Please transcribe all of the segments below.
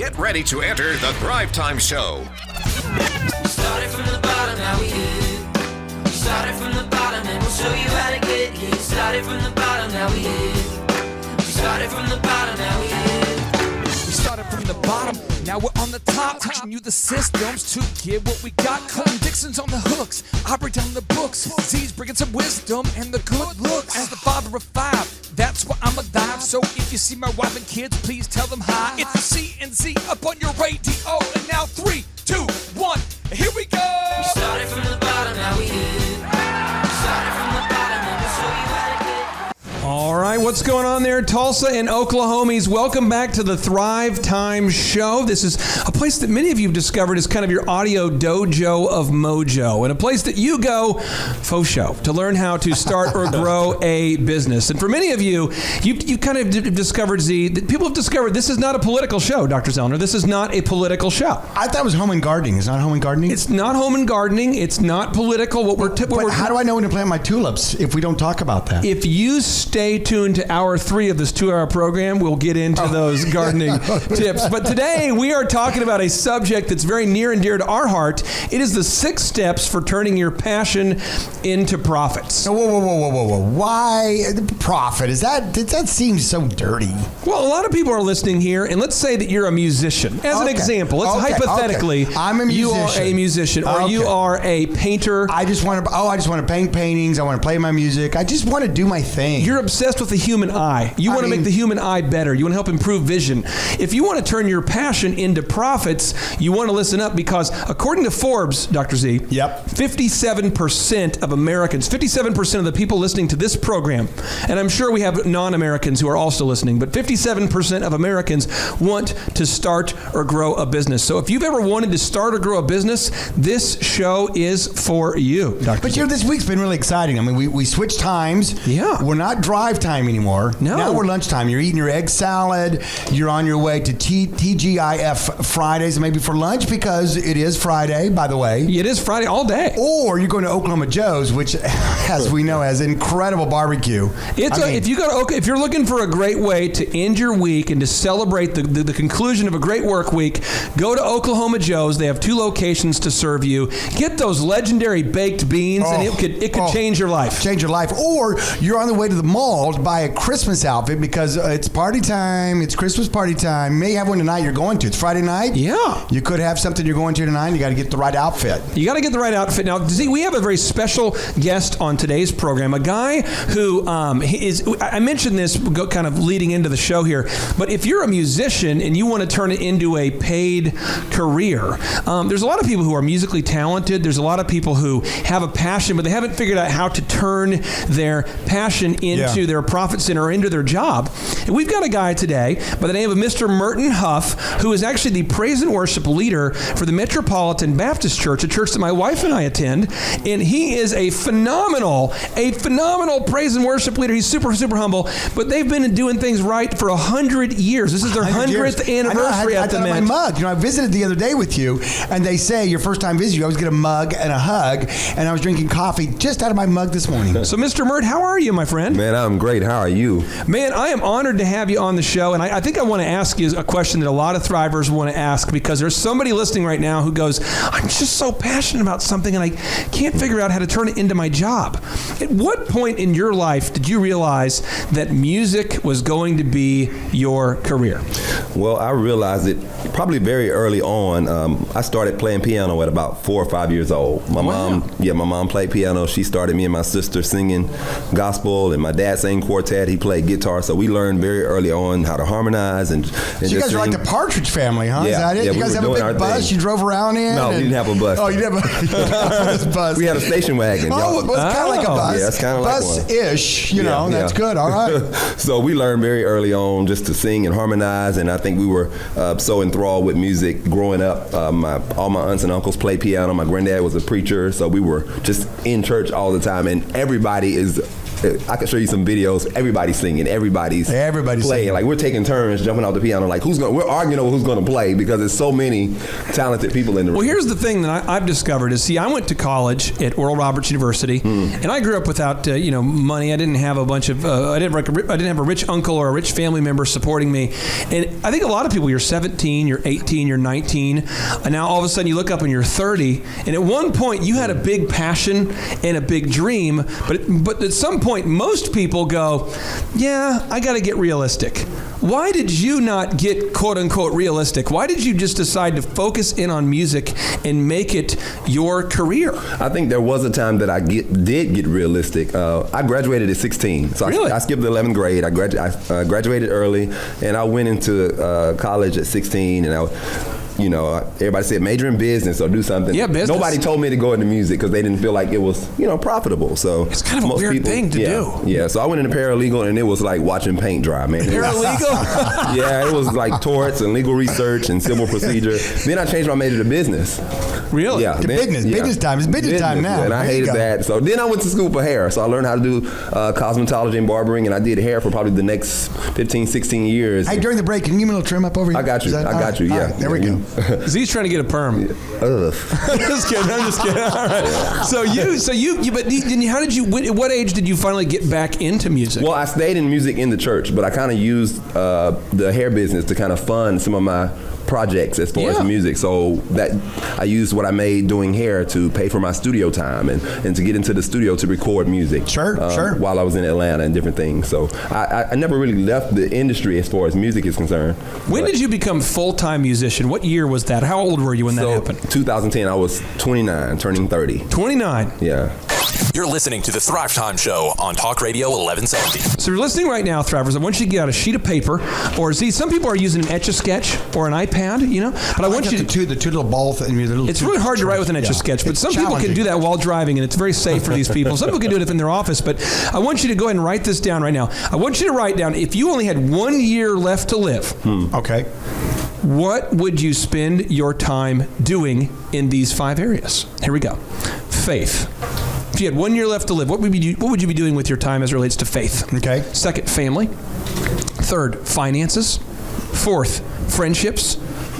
Get ready to enter the Thrivetime Show. We started from the bottom, now we here. We started from the bottom and we'll show you how to get here. Started from the bottom, now we here. We started from the bottom, now we here. We started from the bottom, now we're on the top. Teaching you the systems to get what we got. Colton Dixon's on the hooks, I break down the books. Z's bringing some wisdom and the good looks. As the father of five, that's why I'm a dive. So if you see my wife and kids, please tell them hi. It's the CNC up on your radio. And now 3, 2, 1, here we go. We started from the bottom, now we here. We started from the bottom and we'll show you how to get. All right, what's going on there, Tulsa and Oklahomies? Welcome back to the Thrivetime Show. This is a place that many of you have discovered is kind of your audio dojo of mojo, and a place that you go, faux show, to learn how to start or grow a business. And for many of you, you've kind of discovered, Z, that people have discovered this is not a political show, Dr. Zellner. This is not a political show. I thought it was home and gardening. It's not home and gardening? It's not home and gardening. It's not political. How do I know when to plant my tulips if we don't talk about that? If you stay tuned to hour 3 of this 2-hour program, we'll get into those gardening tips. But today we are talking about a subject that's very near and dear to our heart. It is the 6 steps for turning your passion into profits. Whoa. Why profit? That seems so dirty. Well, a lot of people are listening here, and let's say that you're a musician. As an example, let's hypothetically, I'm a musician. You are a musician, or you are a painter. I just want to paint paintings. I want to play my music. I just want to do my thing. You're obsessed with the human eye. You want to make the human eye better. You want to help improve vision. If you want to turn your passion into profits, you want to listen up, because according to Forbes, Dr. Z, 57% of Americans, 57% of the people listening to this program, and I'm sure we have non-Americans who are also listening, but 57% of Americans want to start or grow a business. So if you've ever wanted to start or grow a business, this show is for you, Dr. But Z. this week's been really exciting. I mean, we switched times. Yeah. We're not drive time anymore. No. Now we're lunchtime. You're eating your egg salad. You're on your way to TGIF Fridays, maybe for lunch, because it is Friday, by the way. It is Friday all day. Or you're going to Oklahoma Joe's, which, as we know, has incredible barbecue. If you're looking for a great way to end your week and to celebrate the conclusion of a great work week, go to Oklahoma Joe's. They have 2 locations to serve you. Get those legendary baked beans, and it could change your life. Change your life. Or you're on the way to the mall to buy a Christmas outfit because it's party time. It's Christmas party time. You may have one tonight you're going to. It's Friday night. Yeah. You could have something you're going to tonight. You got to get the right outfit. You got to get the right outfit. Now, Z, we have a very special guest on today's program, a guy who I mentioned this kind of leading into the show here, but if you're a musician and you want to turn it into a paid career, there's a lot of people who are musically talented. There's a lot of people who have a passion, but they haven't figured out how to turn their passion into their profit center or into their job. And we've got a guy today by the name of Mr. Merton Huff, who is actually the praise and worship leader for the Metropolitan Baptist Church, a church that my wife and I attend. And he is a phenomenal praise and worship leader. He's super, super humble, but they've been doing things right for 100 years. This is their 100th anniversary at the Met. I my mug. I visited the other day with you, and they say your first time visit, you always get a mug and a hug, and I was drinking coffee just out of my mug this morning. So, Mr. Mert, how are you, my friend? Man, I'm great. How are you? Man, I am honored to have you on the show, and I think I want to ask you a question that a lot of Thrivers want to ask, because there's somebody listening right now who goes, I'm just so passionate about something, and I can't figure out how to turn it into my job. At what point in your life did you realize that music was going to be your career? Well, I realized it probably very early on. I started playing piano at about 4 or 5 years old. My mom played piano. She started me and my sister singing gospel, and my dad sang quartet. He played guitar, so we learned very early on how to harmonize and so you guys are like the Partridge Family, huh? Yeah, Is that it? yeah, you guys have a big bus you drove around in? No, we didn't have a bus. Oh, you didn't have a bus. We had a station wagon. Oh, it's kind of like a bus. Yeah, it's kind of like one. Bus-ish, that's good. All right. So we learned very early on just to sing and harmonize, and I think we were so enthralled with music growing up. All my aunts and uncles played piano. My granddad was a preacher, so we were just in church all the time, and everybody is I can show you some videos. Everybody's singing. Everybody's playing. Singing. Like we're taking turns jumping off the piano. Like we're arguing over who's going to play because there's so many talented people in the room. Well, here's the thing that I've discovered is, I went to college at Oral Roberts University, and I grew up without money. I didn't have a bunch of I didn't have a rich uncle or a rich family member supporting me. And I think a lot of people, you're 17, you're 18, you're 19, and now all of a sudden you look up and you're 30. And at one point you had a big passion and a big dream, but at some point most people go, yeah, I got to get realistic. Why did you not get quote unquote realistic? Why did you just decide to focus in on music and make it your career? I think there was a time that I did get realistic. I graduated at 16. So really? I skipped the 11th grade. I graduated early, and I went into college at 16, and everybody said major in business or do something. Yeah, business. Nobody told me to go into music because they didn't feel like it was, profitable. So it's kind of a weird thing to do. Yeah, so I went into paralegal, and it was like watching paint dry, man. Paralegal? Yeah, it was like torts and legal research and civil procedure. Then I changed my major to business. Really? Yeah. Business time. It's business time now. And I hated that. So then I went to school for hair. So I learned how to do cosmetology and barbering, and I did hair for probably the next 15, 16 years. Hey, during the break, can you give me a little trim up over here? I got you. Yeah. Right, there we go. Z's trying to get a perm. Ugh. I'm just kidding. All right. So how did you? At what age did you finally get back into music? Well, I stayed in music in the church, but I kind of used the hair business to kind of fund some of my projects as far as music. So that I used what I made doing hair to pay for my studio time and to get into the studio to record music. Sure. While I was in Atlanta and different things. So I never really left the industry as far as music is concerned. When did you become full-time musician? What year was that? How old were you when that happened? 2010. I was 29, turning 30. 29. Yeah. You're listening to the Thrivetime Show on Talk Radio 1170. So you're listening right now, Thrivers. I want you to get out a sheet of paper, or some people are using an Etch-a-Sketch or an iPad, But I want you to the two little balls. It's really hard to write with an Etch-a-Sketch, but some people can do that while driving, and it's very safe for these people. Some people can do it in their office, but I want you to go ahead and write this down right now. I want you to write down, if you only had 1 year left to live. Okay. What would you spend your time doing in these 5 areas? Here we go. Faith. If you had 1 year left to live, what would you be doing with your time as it relates to faith? Okay. Second, family. Third, finances. Fourth, friendships.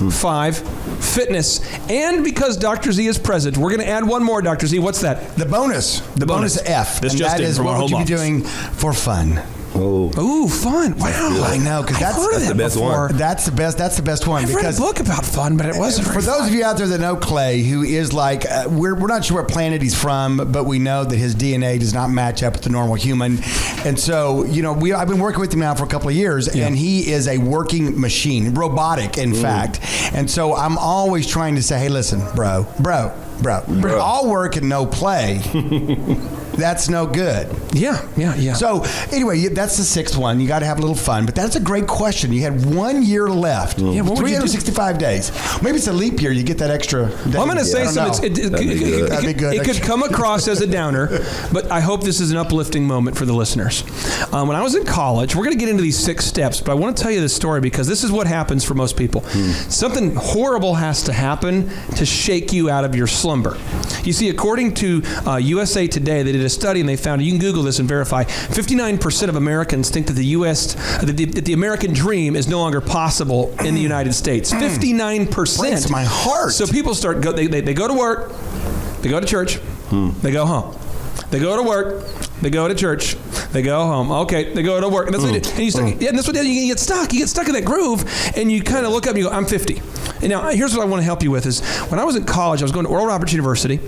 5, fitness. And because Dr. Z is present, we're going to add one more, Dr. Z. What's that? The bonus. The bonus F. This and just that in is from our what would you home be office. doing for fun. Ooh, fun. Wow. I know, because I've heard of that's that the best before. one. That's the best one. I've read a book about fun, but it wasn't very For those fun. of you out there that know Clay, who is like, we're not sure what planet he's from, but we know that his DNA does not match up with the normal human. And so, I've been working with him now for a couple of years, and he is a working machine, robotic, in fact. And so I'm always trying to say, hey, listen, bro, all work and no play. That's no good. Yeah. So anyway, that's the 6th one. You got to have a little fun. But that's a great question. You had 1 year left. Yeah, what would you do? 365 days. Maybe it's a leap year. You get that extra day. Well, I'm going to say something. That'd be good. It could come across as a downer, but I hope this is an uplifting moment for the listeners. When I was in college, we're going to get into these 6 steps, but I want to tell you this story because this is what happens for most people. Something horrible has to happen to shake you out of your slumber. You see, according to USA Today, they did a study and they found, you can Google this and verify, 59% of Americans think that the American dream is no longer possible in the United States. 59%. Breaks my heart. So people they go to work, they go to church, they go home. They go to work, they go to church, they go home. Okay, they go to work. And that's what they do. And that's what you get stuck. You get stuck in that groove, and you kind of look up and you go, I'm 50. And now, here's what I want to help you with is, when I was in college, I was going to Oral Roberts University,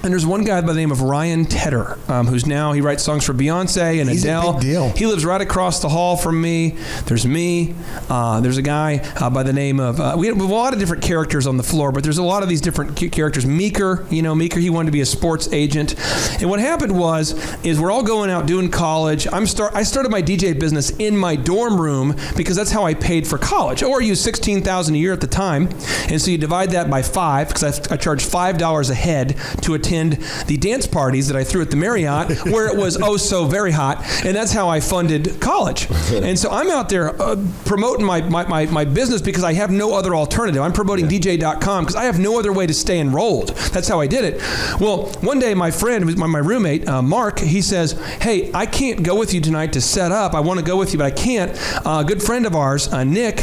and there's one guy by the name of Ryan Tedder, he writes songs for Beyonce and He's Adele. a big deal. He lives right across the hall from me. There's me. There's a guy by the name of, we have a lot of different characters on the floor, but there's a lot of these different characters. Meeker, Meeker, he wanted to be a sports agent. And what happened is we're all going out doing college. I started my DJ business in my dorm room because that's how I paid for college. Or you $16,000 a year at the time. And so you divide that by 5, because I charged $5 a head to attend the dance parties that I threw at the Marriott, where it was so very hot, and that's how I funded college. And so I'm out there promoting my business because I have no other alternative. I'm promoting DJ.com because I have no other way to stay enrolled. That's how I did it. Well, one day my friend, my roommate, Mark, he says, hey, can't go with you tonight to set up. I want to go with you, but I can't. A good friend of ours, Nick,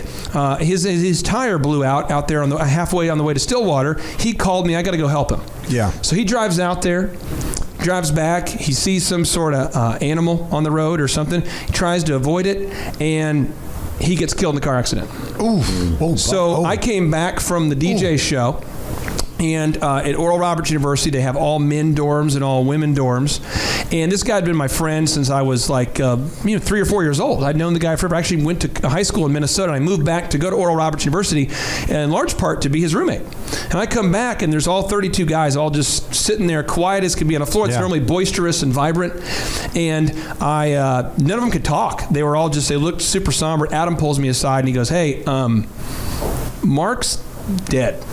his tire blew out there on the halfway on the way to Stillwater. He called me. I got to go help him. Yeah. So he drives out there, drives back. He sees some sort of animal on the road or something. He tries to avoid it, and he gets killed in a car accident. So I came back from the DJ show. And at Oral Roberts University, they have all men dorms and all women dorms. And this guy had been my friend since I was like, 3 or 4 years old. I'd known the guy forever. I actually went to high school in Minnesota, and I moved back to go to Oral Roberts University, in large part to be his roommate. And I come back, and there's all 32 guys all just sitting there, quiet as can be on the floor. It's normally boisterous and vibrant. And none of them could talk. They were all they looked super somber. Adam pulls me aside, and he goes, hey, Mark's dead.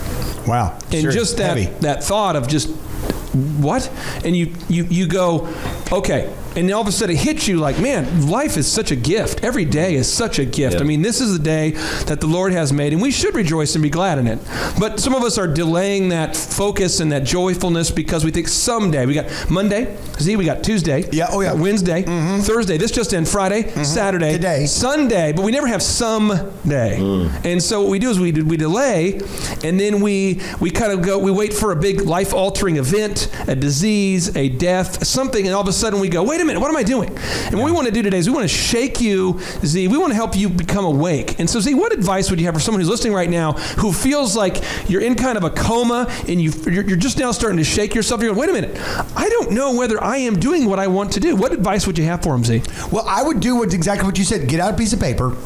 Wow. And sure, just that thought of just, what? And you go, okay. And all of a sudden it hits you like, man, life is such a gift. Every day is such a gift. Yep. I mean, this is the day that the Lord has made, and we should rejoice and be glad in it. But some of us are delaying that focus and that joyfulness because we think someday. We got Monday, we got Tuesday, Wednesday, Thursday, this just in, Friday, Saturday, today, Sunday, but we never have someday. And so what we do is we delay, and then we kind of go, we wait for a big life-altering event, a disease, a death, something, and all of a sudden we go, wait a minute, what am I doing? And what we want to do today is we want to shake you, Z. We want to help you become awake. And so, Z, what advice would you have for someone who's listening right now who feels like you're in kind of a coma and you're just now starting to shake yourself? You're going, wait a minute, I don't know whether I am doing what I want to do. What advice would you have for them, Z? Well, I would do exactly what you said. Get out a piece of paper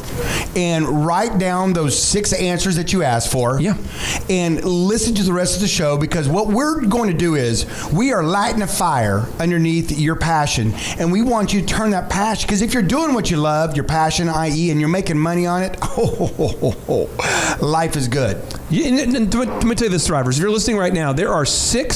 and write down those 6 answers that you asked for. Yeah. And listen to the rest of the show, because what we're going to do is we are lighting a fire underneath your passion. And we want you to turn that passion, because if you're doing what you love, your passion, i.e., and you're making money on it, life is good. And let me tell you this, Thrivers. If you're listening right now, there are 6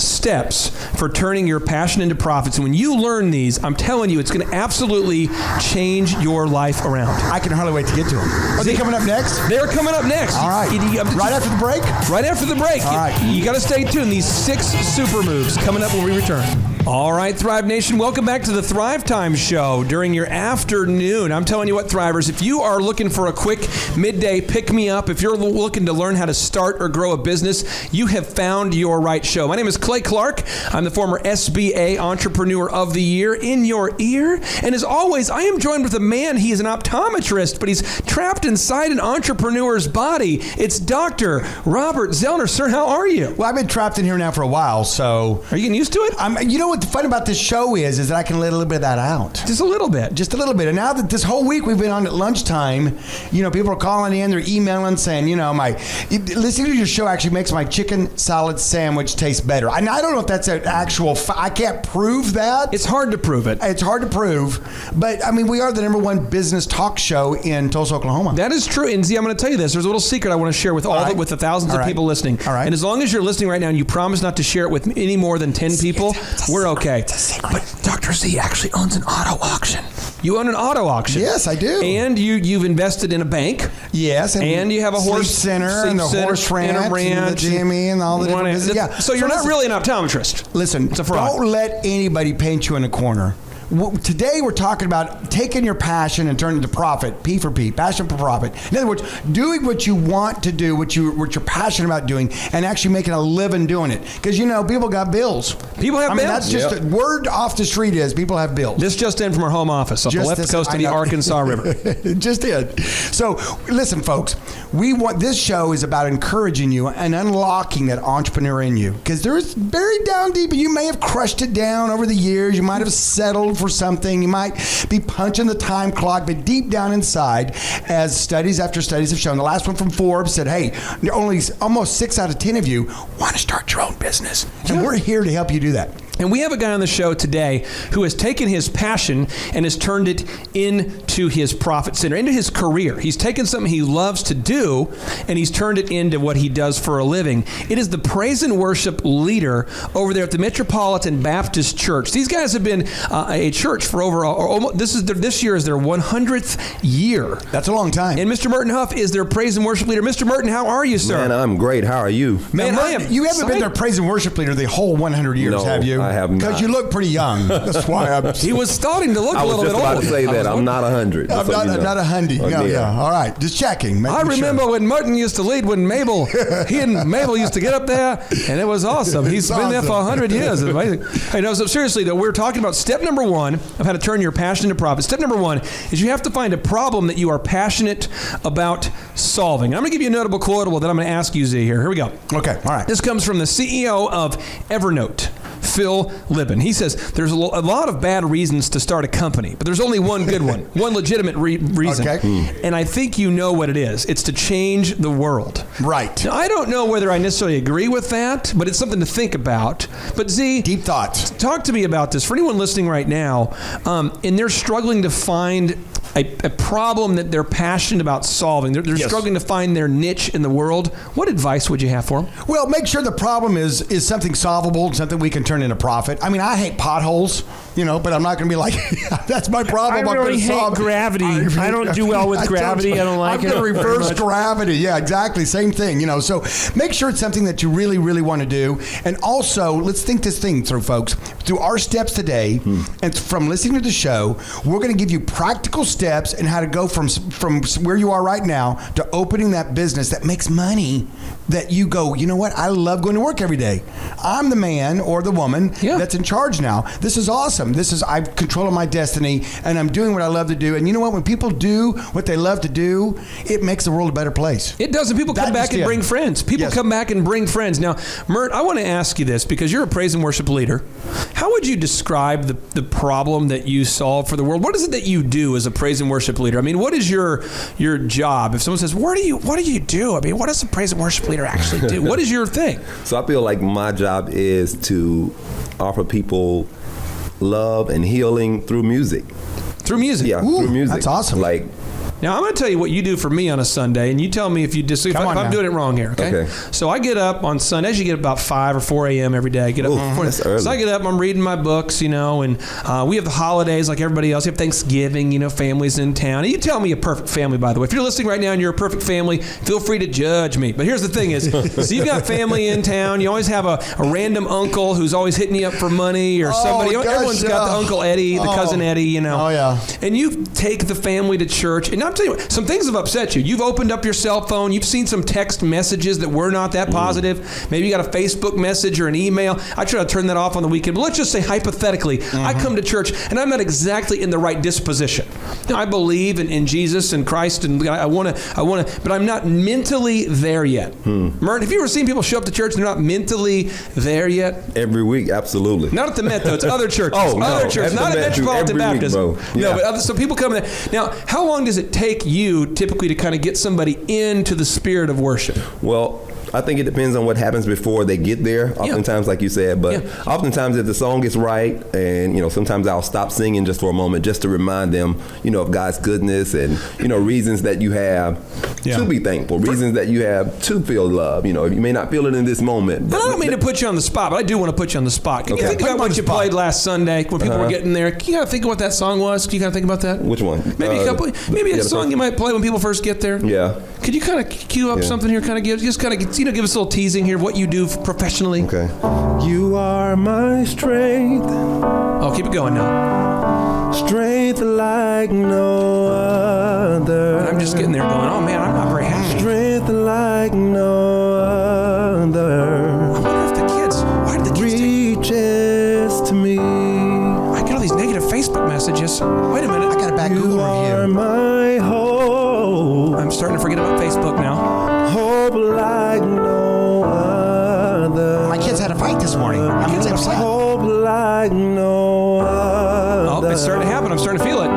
steps for turning your passion into profits. And when you learn these, I'm telling you, it's going to absolutely change your life around. I can hardly wait to get to them. Are they coming up next? They're coming up next. All right. Right after the break? Right after the break. All right. You got to stay tuned. These 6 super moves coming up when we return. All right, Thrive Nation, welcome back to the Thrivetime Show during your afternoon. I'm telling you what, Thrivers, if you are looking for a quick midday pick-me-up, if you're looking to learn how to start or grow a business, you have found your right show. My name is Clay Clark. I'm the former SBA Entrepreneur of the Year in your ear. And as always, I am joined with a man. He is an optometrist, but he's trapped inside an entrepreneur's body. It's Dr. Robert Zellner. Sir, how are you? Well, I've been trapped in here now for a while, so... Are you getting used to it? You know what the fun about this show is that I can let a little bit of that out. Just a little bit. Just a little bit. And now that this whole week we've been on at lunchtime, people are calling in, they're emailing, saying, listening to your show actually makes my chicken salad sandwich taste better. And I don't know if that's an actual... I can't prove that. It's hard to prove it. It's hard to prove. But, we are the #1 business talk show in Tulsa, Oklahoma. That is true. And, Z, I'm going to tell you this. There's a little secret I want to share with with the thousands of people listening. All right. And as long as you're listening right now and you promise not to share it with any more than 10 people, we're okay. But Dr. Z actually owns an auto auction. You own an auto auction. Yes, I do. And you've invested in a bank. Yes. And you have a horse center and the horse ranch and the Jimmy and all the different businesses. Yeah. So you're not really an optometrist. Listen, it's a fraud. Don't let anybody paint you in a corner. Today we're talking about taking your passion and turning it to profit. P for P, passion for profit. In other words, doing what you want to do, what you're passionate about doing, and actually making a living doing it. Because people got bills. People have bills. That's just word off the street is people have bills. This just in from our home office off the left coast of the Arkansas River. It just did. So listen, folks, this show is about encouraging you and unlocking that entrepreneur in you. Because there's buried down deep, and you may have crushed it down over the years. You might have settled for something. You might be punching the time clock, but deep down inside, as studies after studies have shown, the last one from Forbes said, hey, only almost 6 out of 10 of you want to start your own business. And we're here to help you do that. And we have a guy on the show today who has taken his passion and has turned it into his profit center, into his career. He's taken something he loves to do, and he's turned it into what he does for a living. It is the praise and worship leader over there at the Metropolitan Baptist Church. These guys have been a church for this year is their 100th year. That's a long time. And Mr. Merton Huff is their praise and worship leader. Mr. Merton, how are you, sir? Man, I'm great. How are you? Man, I am. You haven't been their praise and worship leader the whole 100 years, have you? I have not. Because you look pretty young. That's why I'm. He was starting to look I a was little just bit about old. to say that. I'm not 100. I'm not a hundy. Oh, Yeah, dear. yeah. All right, just checking. I remember when Martin used to lead when he and Mabel used to get up there, and it was awesome. He's been there for 100 years. It's amazing. Hey, no, so seriously, though, we're talking about step number 1 of how to turn your passion into profit. Step number 1 is you have to find a problem that you are passionate about solving. I'm going to give you a notable quotable that I'm going to ask you, Z, here. Here we go. Okay, all right. This comes from the CEO of Evernote, Phil Libin. He says there's a lot of bad reasons to start a company, but there's only one good one, one legitimate reason. Okay. And I think you know what it is. It's to change the world. Right. Now, I don't know whether I necessarily agree with that, but it's something to think about. But Z, Deep thoughts. talk to me about this. For anyone listening right now, and they're struggling to find a problem that they're passionate about solving. They're Yes. struggling to find their niche in the world. What advice would you have for them? Well, make sure the problem is something solvable, something we can turn into profit. I mean, I hate potholes, but I'm not going to be like, that's my problem. I I'm really gonna solve hate it. gravity. I don't do well with gravity. I don't like I'm it going to very reverse much. gravity. Yeah, exactly. Same thing, So make sure it's something that you really, really want to do. And also, let's think this thing through, folks. Through our steps today, and from listening to the show, we're going to give you practical steps and how to go from where you are right now to opening that business that makes money, that you go, you know what? I love going to work every day. I'm the man or the woman that's in charge now. This is awesome. I'm controlling my destiny, and I'm doing what I love to do. And you know what? When people do what they love to do, it makes the world a better place. It does, and people come back and bring friends. People come back and bring friends. Now, Mert, I want to ask you this because you're a praise and worship leader. How would you describe the problem that you solve for the world? What is it that you do as a praise and worship leader? I mean, what is your job? If someone says, what do you do? I mean, what does a praise and worship leader actually do? What is your thing? So I feel like my job is to offer people love and healing through music. Through music? Yeah, Ooh, through music. that's awesome. Like, Now, I'm going to tell you what you do for me on a Sunday, and you tell me if you disagree, if I'm doing it wrong here, okay? Okay. So I get up on Sunday. I usually get up about 5 or 4 a.m. every day. I get up. That's early. So I get up, I'm reading my books, and we have the holidays like everybody else. You have Thanksgiving, families in town. And you tell me a perfect family, by the way. If you're listening right now and you're a perfect family, feel free to judge me. But here's the thing is, so you've got family in town. You always have a random uncle who's always hitting you up for money or somebody. gosh, Everyone's got the Uncle Eddie, the cousin Eddie, Oh, yeah. And you take the family to church. And I'm telling you, some things have upset you. You've opened up your cell phone. You've seen some text messages that were not that positive. Maybe you got a Facebook message or an email. I try to turn that off on the weekend. But let's just say hypothetically, I come to church and I'm not exactly in the right disposition. Now, I believe in Jesus and Christ, and I want to, but I'm not mentally there yet. Mert, have you ever seen people show up to church and they're not mentally there yet? every week, absolutely. Not at the Met, though. It's other churches. Oh, no. Other churches. At the Not at Met, dude, Metropolitan every week, Baptist. bro. No, Yeah. but so people come there. Now, how long does it take you typically to kind of get somebody into the spirit of worship? Well, I think it depends on what happens before they get there. Oftentimes, like you said, but oftentimes if the song is right, and sometimes I'll stop singing just for a moment, just to remind them, of God's goodness and reasons that you have to be thankful, reasons that you have to feel love. You may not feel it in this moment. But I don't mean to put you on the spot, but I do want to put you on the spot. Can you think about what you played last Sunday when people were getting there? Can you kind of think of what that song was? Can you kind of think about that? Which one? Maybe a song you might play when people first get there. Yeah. Could you kind of cue up something here? Kind of give us a little teasing here of what you do professionally. Okay. You are my strength, Oh, keep it going now. strength like no other. I'm just getting there going, oh man, I'm not very happy. Strength like no other. I wonder if why did the kids Reaches to me. I get all these negative Facebook messages. Wait a minute. I got a bad You Google are review. my hope. I'm starting to forget about Facebook now. Hope like no other. My kids had a fight this morning. I'm upset. Hope like no other. Oh, it's starting to happen. I'm starting to feel it.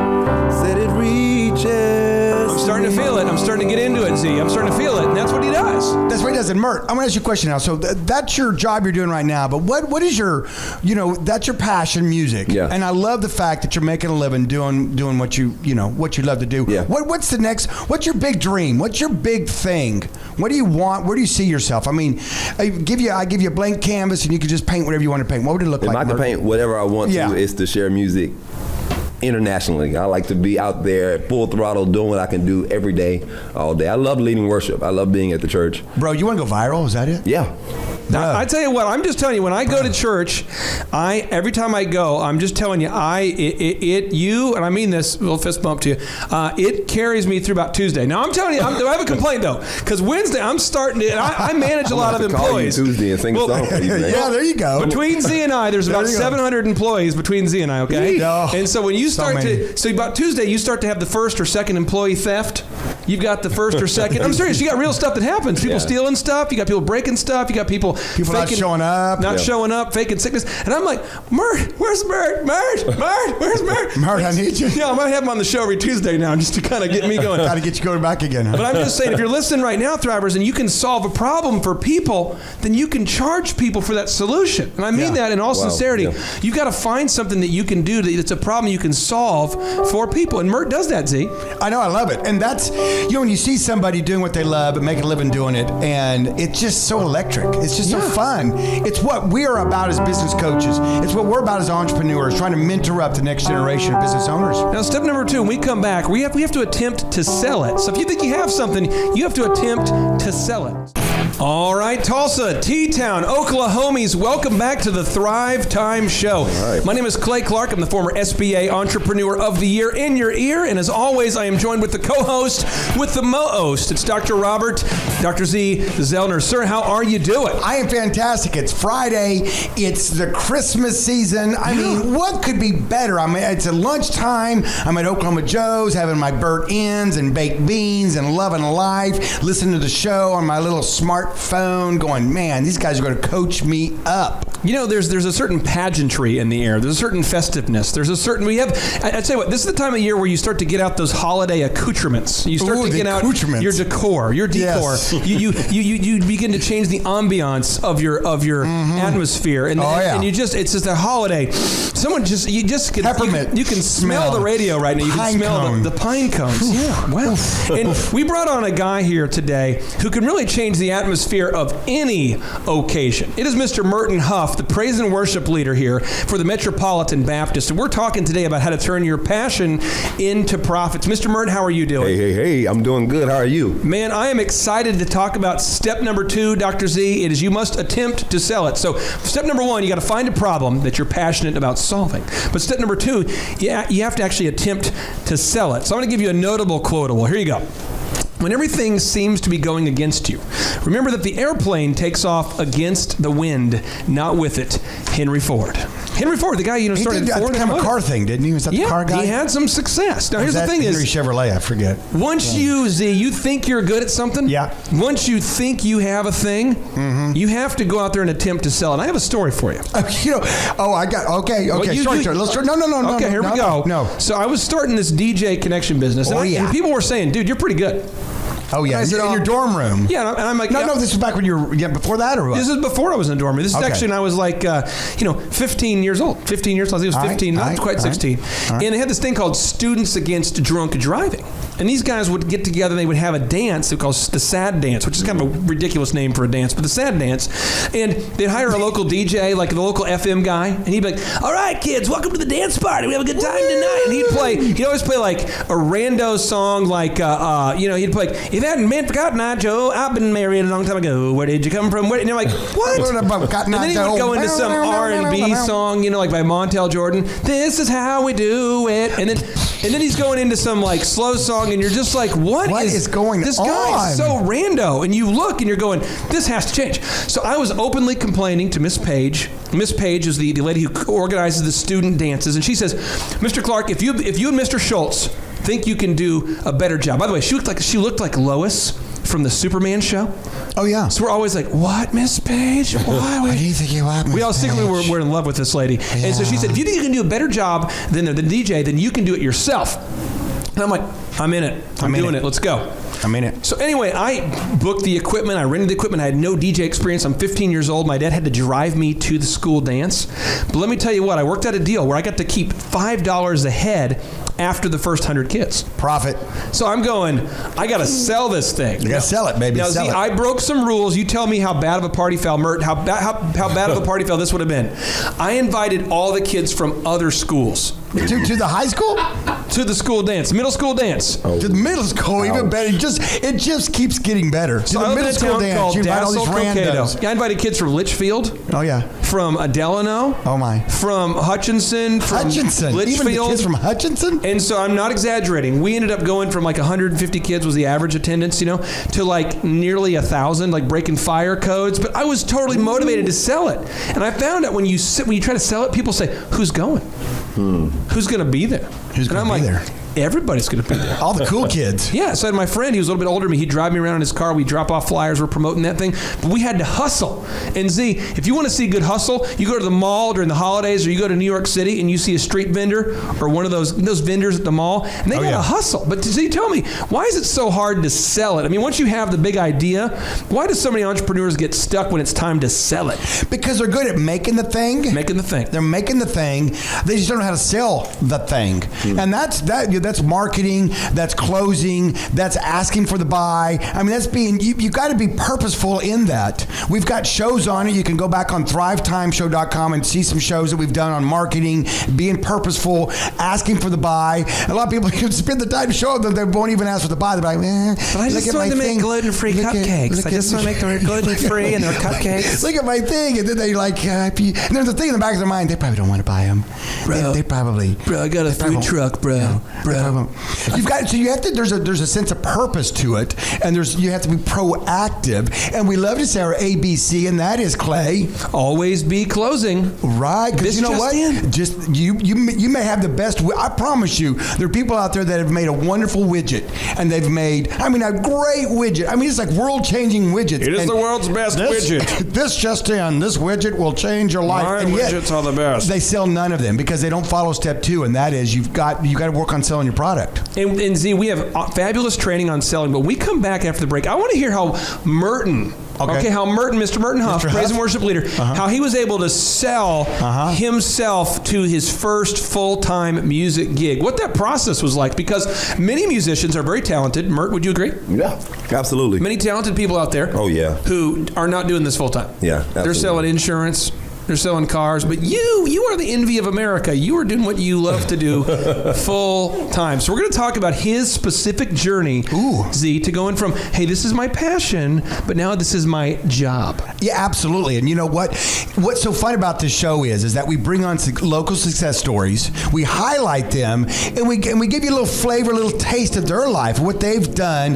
Said it reaches. I'm starting to feel it. I'm starting to get into it, Z. I'm starting to feel it. And that's what he does. That's what he does. And Mert, I'm going to ask you a question now. So that's your job you're doing right now, but what is your, that's your passion, music. Yeah. And I love the fact that you're making a living doing what you love to do. Yeah. What's the next, what's your big dream? What's your big thing? What do you want? Where do you see yourself? I mean, I give you a blank canvas and you can just paint whatever you want to paint. What would it look If like, I can Mert? paint whatever I want to, is to share music internationally. I like to be out there full throttle doing what I can do every day, all day. I love leading worship. I love being at the church. Bro, you want to go viral? Is that it? Yeah. Now, I tell you what, I'm just telling you, when I go to church, every time I go, I'm just telling you, you, and I mean this, a little fist bump to you, it carries me through about Tuesday. Now, I'm telling you, I have a complaint, though, because Wednesday, I'm starting to, and I manage a lot of employees. Call you Tuesday and sing a song for you, man. Yeah, there you go. Between Z and I, there's about 700 employees between Z and I, okay? Oh, and so when you start many. so about Tuesday, you start to have the first or second employee theft. You've got the first or second. I'm serious. You got real stuff that happens. People stealing stuff. You got people breaking stuff. You got people not showing up, faking sickness. And I'm like, Mert, where's Mert? Mert, where's Mert? Mert, I need you. Yeah, I might have him on the show every Tuesday now just to kind of get me going. Got to get you going back again. Huh? But I'm just saying, if you're listening right now, Thrivers, and you can solve a problem for people, then you can charge people for that solution. And I mean that in all sincerity. Yeah. You've got to find something that you can do that's a problem you can solve for people. And Mert does that, Z. I know, I love it. And that's, when you see somebody doing what they love and making a living doing it, and it's just so electric. It's just so fun. It's what we are about as business coaches. It's what we're about as entrepreneurs, trying to mentor up the next generation of business owners. Now, step number 2, when we come back, we have to attempt to sell it. So if you think you have something, you have to attempt to sell it. All right, Tulsa, T-Town, Oklahomies, welcome back to the Thrivetime Show. Right. My name is Clay Clark. I'm the former SBA Entrepreneur of the Year in your ear. And as always, I am joined with the co-host, with the mo-host. It's Dr. Robert, Dr. Z Zellner. Sir, how are you doing? I am fantastic. It's Friday. It's the Christmas season. I mean, what could be better? I mean, it's a lunchtime. I'm at Oklahoma Joe's having my burnt ends and baked beans and loving life, listening to the show on my little smartphone, going, man, these guys are going to coach me up. You know, there's a certain pageantry in the air. There's a certain festiveness. There's a certain, I tell you what, this is the time of year where you start to get out those holiday accoutrements. You start to get out your decor. Yes. You begin to change the ambiance of your atmosphere. And you just, it's just a holiday. You can Peppermint. You can smell the radio right now. You can smell the pine cones. Yeah, well. And we brought on a guy here today who can really change the atmosphere of any occasion. It is Mr. Merton Huff, the praise and worship leader here for the Metropolitan Baptist. And we're talking today about how to turn your passion into profits. Mr. Merton, how are you doing? Hey, I'm doing good. How are you? Man, I am excited to talk about step number 2, Dr. Z. It is you must attempt to sell it. So step number 1, you got to find a problem that you're passionate about solving. But step number 2, you have to actually attempt to sell it. So I'm going to give you a notable quotable. Here you go. When everything seems to be going against you, remember that the airplane takes off against the wind, not with it. Henry Ford. Henry Ford, the guy started Ford. He did a car thing, didn't he? Was that the car guy? He had some success. Now, here's the thing: Henry Chevrolet, I forget. Once you think you're good at something, once you think you have a thing, you have to go out there and attempt to sell it. I have a story for you. Okay. Sorry. Let's start. No. Okay, here we go. No. So I was starting this DJ connection business, and people were saying, "Dude, you're pretty good." Oh, yeah. In your dorm room. Yeah, and I'm like... No, this was back when you were... Yeah, before that or what? This is before I was in the dorm room. This is actually when I was like, 15 years old. 15 years old. I think it was 15, not quite 16. And they had this thing called Students Against Drunk Driving. And these guys would get together and they would have a dance they called the Sad Dance, which is kind of a ridiculous name for a dance, but the Sad Dance. And they'd hire a local DJ, like the local FM guy, and he'd be like, all right, kids, welcome to the dance party. We have a good time tonight. And he'd always play like a rando song, like, he'd play like, if that hadn't been for Cotton Eye Joe, I've been married a long time ago. Where did you come from? And you're like, what? And then he would go into some R&B song, like by Montel Jordan. This is how we do it. And then he's going into some like slow song, and you're just like, what is going on? This guy is so rando. And you look and you're going, this has to change. So I was openly complaining to Miss Page. Miss Page is the lady who organizes the student dances, and she says, Mr. Clark, if you and Mr. Schultz think you can do a better job. By the way, she looked like Lois from the Superman show. Oh, yeah. So we're always like, what, Miss Page? What do you think you are, Miss We all secretly Page? were in love with this lady. Yeah. And so she said, if you think you can do a better job than the DJ, then you can do it yourself. And I'm like, I'm in it. I'm doing it. Let's go. I mean it. So anyway, I booked the equipment. I rented the equipment. I had no DJ experience. I'm 15 years old. My dad had to drive me to the school dance. But let me tell you what, I worked out a deal where I got to keep $5 a head after the first 100 kids. Profit. So I'm going, I got to sell this thing. You got to sell it, baby. Now, sell it. I broke some rules. You tell me how bad of a party foul, Mert, how bad of a party foul this would have been. I invited all the kids from other schools. To the high school? To the school dance, middle school dance. To the middle school, even better. It just keeps getting better. So to I the live in middle a school town dance, called you invite all these Dassel, randos. Yeah, I invited kids from Litchfield. Oh, yeah. From Delano. Oh, my. From Hutchinson. From Hutchinson. Litchfield. Even the kids from Hutchinson? And so I'm not exaggerating. We ended up going from like 150 kids was the average attendance, to like nearly 1,000, like breaking fire codes. But I was totally motivated to sell it. And I found out when you try to sell it, people say, who's going? Who's going to be there? Who's going to be there? Everybody's going to be there. All the cool kids. Yeah, so I had my friend, he was a little bit older than me. He'd drive me around in his car. We'd drop off flyers. We're promoting that thing. But we had to hustle. And Z, if you want to see good hustle, you go to the mall during the holidays, or you go to New York City and you see a street vendor or one of those vendors at the mall, and they got to hustle. But Z, tell me, why is it so hard to sell it? I mean, once you have the big idea, why do so many entrepreneurs get stuck when it's time to sell it? Because they're good at making the thing. They're making the thing. They just don't know how to sell the thing. And that's marketing. That's closing. That's asking for the buy. I mean, that's being, you got to be purposeful in that. We've got shows on it. You can go back on thrivetimeshow.com and see some shows that we've done on marketing, being purposeful, asking for the buy. A lot of people can spend the time to show them, they won't even ask for the buy. They're like, but I just want to make gluten-free cupcakes. I just want to make them gluten-free and they're cupcakes. Look at my thing. And then they like, and there's a thing in the back of their mind, they probably don't want to buy them. Bro, they probably. Bro, I got a food truck, bro. You've got, so you have to, there's a sense of purpose to it, and you have to be proactive. And we love to say our ABC, and that is, Clay, always be closing. Right, because you know what? Just you may have the best. I promise you, there are people out there that have made a wonderful widget, and they've made, a great widget. I mean, it's like world-changing widgets. It is the world's best widget. This widget will change your life. My and yet, widgets are the best. They sell none of them because they don't follow step 2, and that is you got to work on selling your product. And Z, we have fabulous training on selling, but we come back after the break. I want to hear how Merton, Mr. Merton Huff, praise and worship leader, how he was able to sell himself to his first full-time music gig. What that process was like, because many musicians are very talented. Mert, would you agree? Yeah, absolutely. Many talented people out there. Oh, yeah. Who are not doing this full-time. Yeah, absolutely. They're selling insurance. They're selling cars, but you are the envy of America. You are doing what you love to do full time. So we're going to talk about his specific journey, Z, to going from, hey, this is my passion, but now this is my job. Yeah, absolutely. And you know what? What's so fun about this show is that we bring on local success stories, we highlight them, and we give you a little flavor, a little taste of their life, what they've done,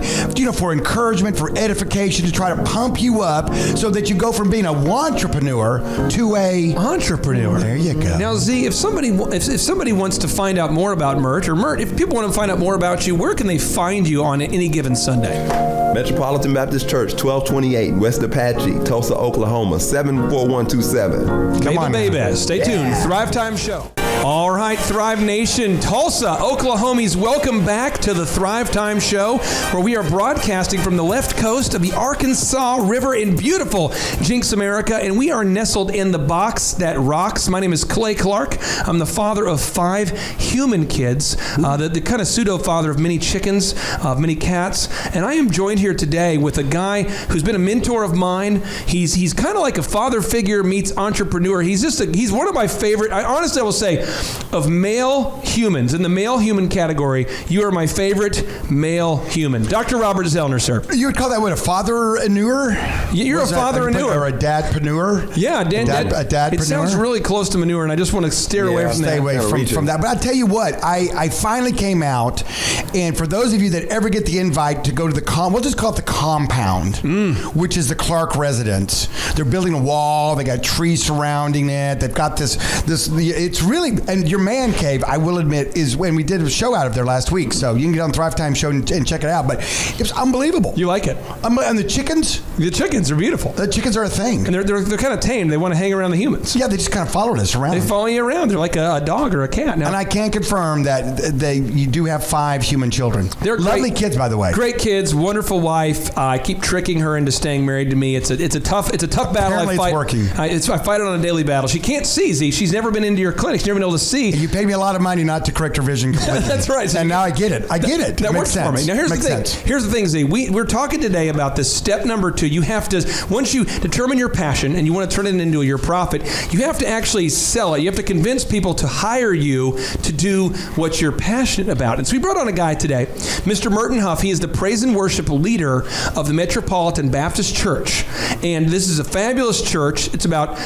for encouragement, for edification, to try to pump you up so that you go from being a wantrepreneur to a entrepreneur. There you go. Now, Z, if somebody wants to find out more about Mert, or Mert, if people want to find out more about you, where can they find you on any given Sunday? Metropolitan Baptist Church, 1228 West Apache, Tulsa, Oklahoma, 74127. Come on, baby. Stay tuned. Thrivetime Show. All right, Thrive Nation, Tulsa, Oklahomies, welcome back to the Thrivetime Show, where we are broadcasting from the left coast of the Arkansas River in beautiful Jinx, America, and we are nestled in the box that rocks. My name is Clay Clark. I'm the father of 5 human kids, the kind of pseudo-father of many chickens, of many cats, and I am joined here today with a guy who's been a mentor of mine. He's kind of like a father figure meets entrepreneur. He's one of my favorite, I will say, of male humans, in the male human category, you are my favorite male human. Dr. Robert Zellner, sir. You would call that what, a father-preneur? You're a father-preneur. Or a dad-preneur? Yeah, a dadpreneur. It sounds really close to manure, and I just want to stay away from that. Stay away from that. But I'll tell you what, I finally came out, and for those of you that ever get the invite to go to the we'll just call it the compound, which is the Clark residence. They're building a wall. They got trees surrounding it. They've got this. It's really really, and your man cave, I will admit, is when we did a show out of there last week. So you can get on Thrivetime show and check it out. But it was unbelievable. You like it? And the chickens? The chickens are beautiful. The chickens are a thing. And they're kind of tame. They want to hang around the humans. Yeah, they just kind of followed us around. They follow you around. They're like a dog or a cat. Now, and I can confirm that you do have 5 human children. They're lovely kids, by the way. Great kids, wonderful wife. I keep tricking her into staying married to me. It's a tough battle. Apparently I fight. It's working. I fight it on a daily battle. She can't see. Z. She's never been into your clinic. She's never been able to see. You pay me a lot of money not to correct her vision completely. That's right. So and now I get it. That works for me. Now here's the thing. Here's the thing, Z. We're talking today about this step number 2. You have to, once you determine your passion and you want to turn it into your profit, you have to actually sell it. You have to convince people to hire you to do what you're passionate about. And so we brought on a guy today, Mr. Merton Huff. He is the praise and worship leader of the Metropolitan Baptist Church. And this is a fabulous church. It's about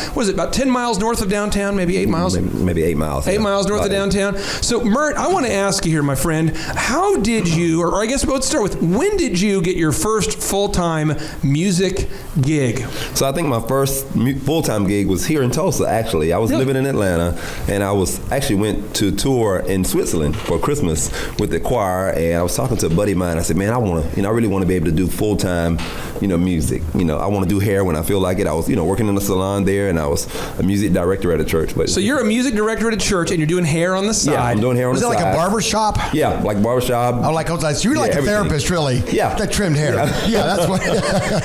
10 miles north of downtown, maybe 8 miles? Maybe 8 miles. 8 miles north of downtown. So, Mert, I want to ask you here, my friend, how did you, or I guess let's start with, when did you get your first full-time music gig? So I think my first full-time gig was here in Tulsa, actually. I was living in Atlanta, and I went to tour in Switzerland for Christmas with the choir, and I was talking to a buddy of mine. I said, man, I really want to be able to do full-time, music. I want to do hair when I feel like it. I was, working in a salon there, and I was a music director at a church. So you're a music director at a church, and you're doing hair on the side. Yeah, I'm doing hair on the side. Was it like a barber shop? Yeah, like barbershop. Oh, like you're like a therapist, really. Yeah. That trimmed hair. Yeah, that's what.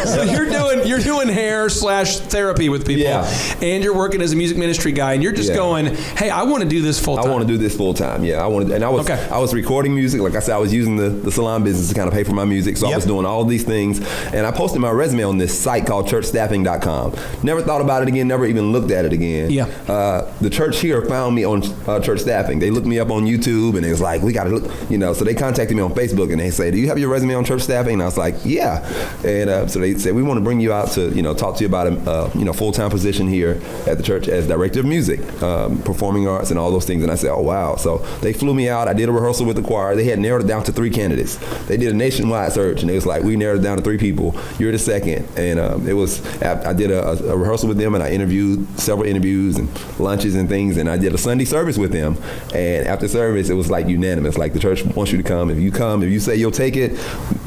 So you're doing hair / therapy with people. Yeah. And you're working as a music ministry guy, and you're just going, hey, I want to do this full time. I want to do this full time. Yeah, I was recording music. Like I said, I was using the salon business to kind of pay for my music. So I was doing all these things, and I posted my resume on this site called churchstaffing.com. Never thought about it again. Never even looked at it again. Yeah. The church here found me on Church Staffing. They looked me up on YouTube, and it was like, we got to look. So they contacted me on Facebook, and they say, do you have your resume on Church Staffing? And I was like, yeah. And so they said, we want to bring you out to talk to you about a full-time position here at the church as director of music, performing arts, and all those things. And I said, oh wow. So they flew me out. I did a rehearsal with the choir. They had narrowed it down to 3 candidates. They did a nationwide search, and it was like, we narrowed it down to 3 people. You're the second. And I did a rehearsal with them, and I interviewed several interviews and lunches and things, and I did a Sunday service with them. And after service, it was like unanimous. Like, the church wants you to come. If you say you'll take it,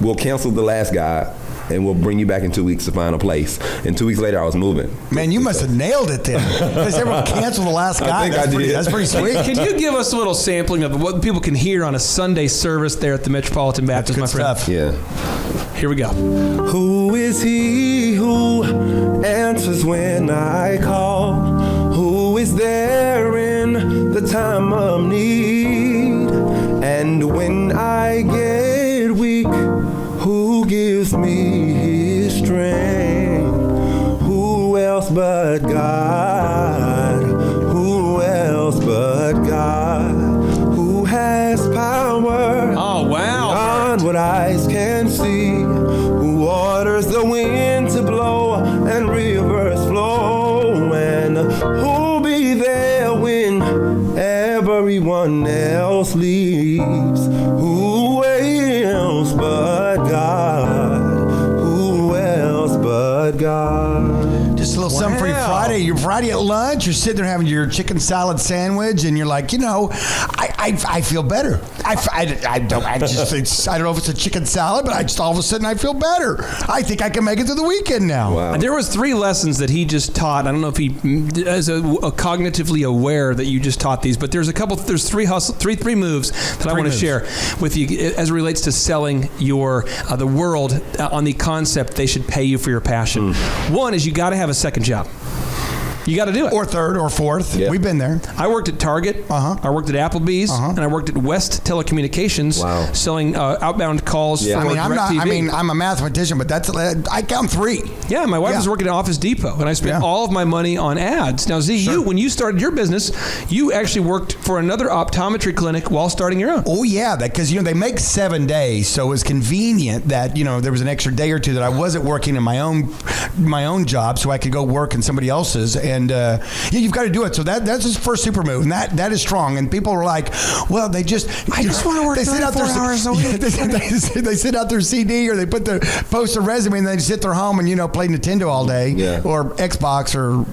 we'll cancel the last guy, and we'll bring you back in 2 weeks to find a place. And 2 weeks later, I was moving. Man, you must have nailed it then. Because everyone canceled the last guy. That's pretty sweet. Can you give us a little sampling of what people can hear on a Sunday service there at the Metropolitan Baptist, my friend? Stuff. Yeah. Here we go. Who is he who answers when I call? Who is there in the time of need? And when I get weak, who gives me his strength? Who else but God? Who else but God? Who has power? Oh, wow. Beyond what eyes can see. Who orders the wind to blow and rivers flow? And who'll be there when everyone else leaves? Who else but God? Who else but God? Just a little something for your Friday. Your Friday at lunch, you're sitting there having your chicken salad sandwich, and you're like, I feel better. I don't know if it's a chicken salad, but I just all of a sudden I feel better. I think I can make it through the weekend now. Wow. There was 3 lessons that he just taught. I don't know if he is a cognitively aware that you just taught these, but there's three moves that I want to share with you as it relates to selling the world on the concept they should pay you for your passion. One is you got to have a second job. You got to do it. Or third or fourth. Yep. We've been there. I worked at Target. I worked at Applebee's. And I worked at West Telecommunications selling outbound calls for DirecTV. I'm a mathematician, but I count 3. Yeah, my wife was working at Office Depot, and I spent all of my money on ads. Now, Z, when you started your business, you actually worked for another optometry clinic while starting your own. Oh, yeah, because they make 7 days, so it was convenient that there was an extra day or two that I wasn't working in my own my own job so I could go work in somebody else's. And you've got to do it. So that's his first super move, and that is strong. And people are like, well, I just want to work 34 hours a week. They send out their CD or they post a resume and they sit their home and play Nintendo all day or Xbox or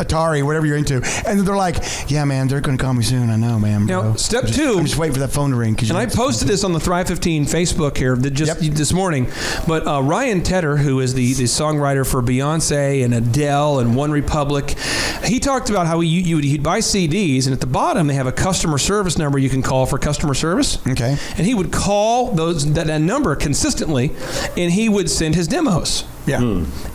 Atari, whatever you're into. And they're like, yeah, man, they're going to call me soon. I know, man. Bro. Now, step two. I'm just waiting for that phone to ring. And I posted this on the Thrive 15 Facebook here this morning. But Ryan Tedder, who is the songwriter for Beyonce and Adele and One Republic, he talked about how he'd buy CDs, and at the bottom they have a customer service number you can call for customer service. Okay. And he would call that number consistently, and he would send his demos. Yeah.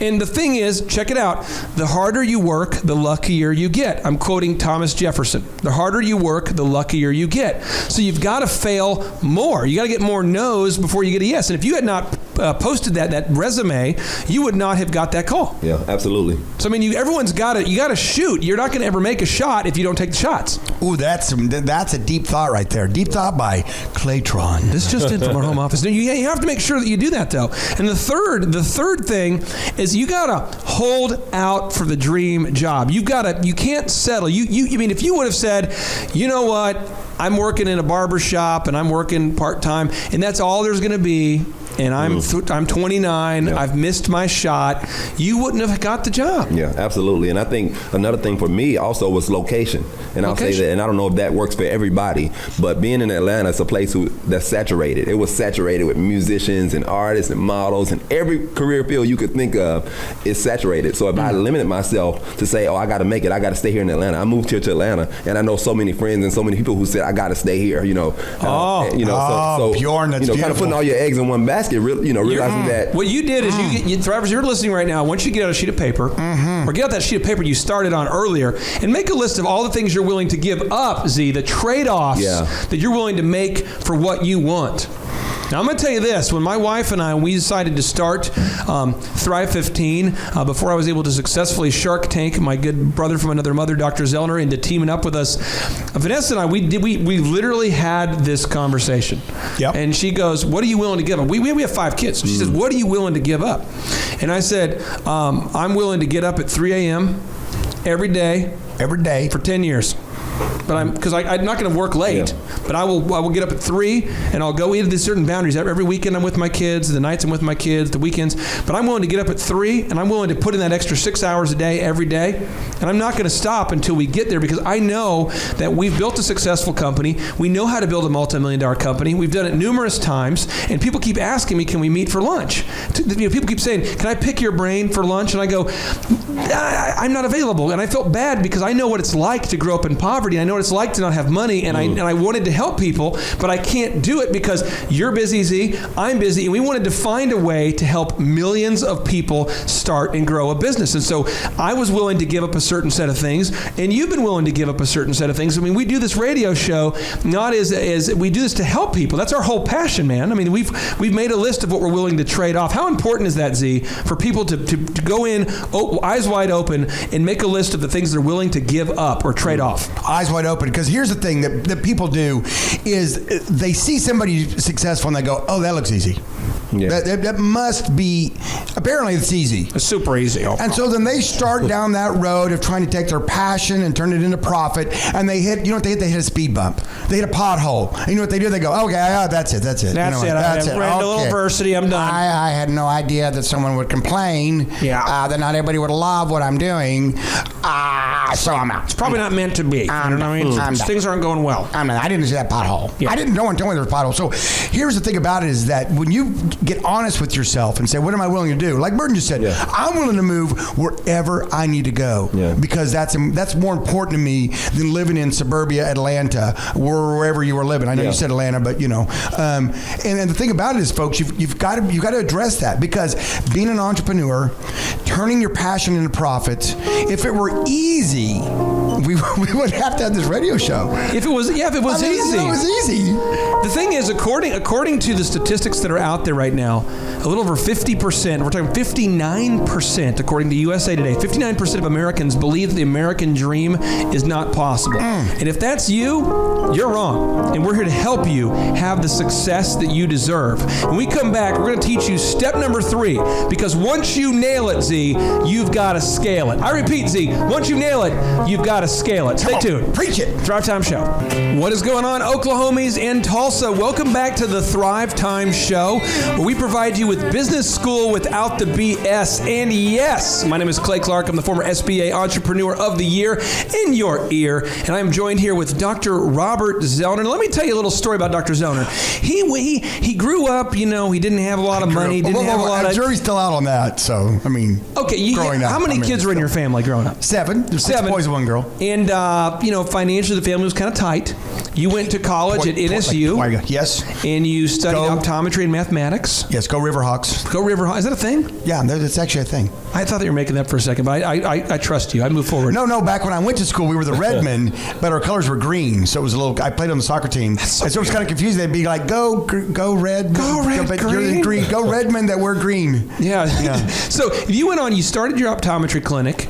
And the thing is, check it out, the harder you work, the luckier you get. I'm quoting Thomas Jefferson. The harder you work, the luckier you get. So you've got to fail more. You got to get more no's before you get a yes. And if you had not posted that resume, you would not have got that call. Yeah, absolutely. So I mean, everyone's got to shoot. You're not going to ever make a shot if you don't take the shots. Ooh, that's a deep thought right there. Deep thought by Claytron. This just in from our home office. You have to make sure that you do that, though. And the third thing is you gotta hold out for the dream job. You can't settle. You mean, if you would have said, you know what, I'm working in a barber shop and I'm working part-time and that's all there's gonna be, and I'm 29, I've missed my shot, you wouldn't have got the job. Yeah, absolutely. And I think another thing for me also was location. And I'll say that, and I don't know if that works for everybody, but being in Atlanta, it's a place that's saturated. It was saturated with musicians and artists and models, and every career field you could think of is saturated. So if I limited myself to say, I got to make it, I got to stay here in Atlanta. I moved here to Atlanta, and I know so many friends and so many people who said, I got to stay here, so Bjorn, that's kind of putting all your eggs in one basket, realizing that. What you did is Thrivers, you're listening right now, once you get out a sheet of paper, or get out that sheet of paper you started on earlier, and make a list of all the things you're willing to give up, Z, the trade-offs that you're willing to make for what you want. Now, I'm going to tell you this. When my wife and we decided to start Thrive 15, before I was able to successfully Shark Tank my good brother from another mother, Dr. Zellner, into teaming up with us, Vanessa and I, we literally had this conversation. Yep. And she goes, what are you willing to give up? We have 5 kids. So she says, what are you willing to give up? And I said, I'm willing to get up at 3 a.m. every day for 10 years. But because I'm not going to work late, but I will get up at 3 and I'll go into these certain boundaries. Every weekend I'm with my kids, the nights I'm with my kids, the weekends. But I'm willing to get up at 3 and I'm willing to put in that extra 6 hours a day every day. And I'm not going to stop until we get there, because I know that we've built a successful company. We know how to build a multi-million-dollar company. We've done it numerous times, and people keep asking me, can we meet for lunch? People keep saying, can I pick your brain for lunch? And I go, I'm not available. And I felt bad because I know what it's like to grow up in poverty. I know what it's like to not have money, and I wanted to help people, but I can't do it because you're busy, Z, I'm busy, and we wanted to find a way to help millions of people start and grow a business. And so I was willing to give up a certain set of things, and you've been willing to give up a certain set of things. I mean, we do this radio show not as we do this to help people. That's our whole passion, man. I mean, we've made a list of what we're willing to trade off. How important is that, Z, for people to go in eyes wide open and make a list of the things they're willing to give up or trade off? Eyes wide open, because here's the thing that people do is they see somebody successful and they go, oh, that looks easy. Yeah. That must be, apparently it's easy. It's super easy. And so then they start down that road of trying to take their passion and turn it into profit, and they hit, you know what they hit? They hit a speed bump. They hit a pothole. And you know what they do? They go, okay, that's it. That's it. I read a little adversity, I'm done. I had no idea that someone would complain, that not everybody would love what I'm doing, so I'm out. It's probably not meant to be. Things aren't going well. I didn't see that pothole. Yeah. No one told me there was a pothole. So here's the thing about it is that when you get honest with yourself and say, what am I willing to do? Like Burton just said, I'm willing to move wherever I need to go, because that's more important to me than living in suburbia Atlanta, wherever you were living. I know you said Atlanta, but and the thing about it is, folks, you've got to address that, because being an entrepreneur, turning your passion into profit, if it were easy, We wouldn't have to have this radio show. If it was easy. It was easy. The thing is, according to the statistics that are out there right now, a little over 50%, we're talking 59%, according to USA Today, 59% of Americans believe the American dream is not possible. And if that's you, you're wrong. And we're here to help you have the success that you deserve. When we come back, we're going to teach you step number 3, because once you nail it, Z, you've got to scale it. I repeat, Z, once you nail it, you've got to scale it. Stay tuned. Preach it. Thrivetime Show. What is going on, Oklahomies and Tulsa? Welcome back to the Thrivetime Show, where we provide you with business school without the BS. And yes, my name is Clay Clark. I'm the former SBA Entrepreneur of the Year in your ear. And I'm joined here with Dr. Robert Zellner. Let me tell you a little story about Dr. Zellner. He grew up, he didn't have a lot of money. The jury's still out on that, so, I mean. Okay, how many kids were in your family growing up? 7. There's 6 boys and 1 girl. And, financially, the family was kind of tight. You went to college at NSU. Yes. And you studied optometry and mathematics. Yes, go Riverhawks. Go Riverhawks. Is that a thing? Yeah, that's actually a thing. I thought they were making that for a second, but I trust you. I move forward. No, back when I went to school, we were the Redmen, but our colors were green. So it was I played on the soccer team. And so it was kind of confusing. They'd be like, go red. Go red, You're green. Go Redmen that wear green. Yeah. So you went on, you started your optometry clinic.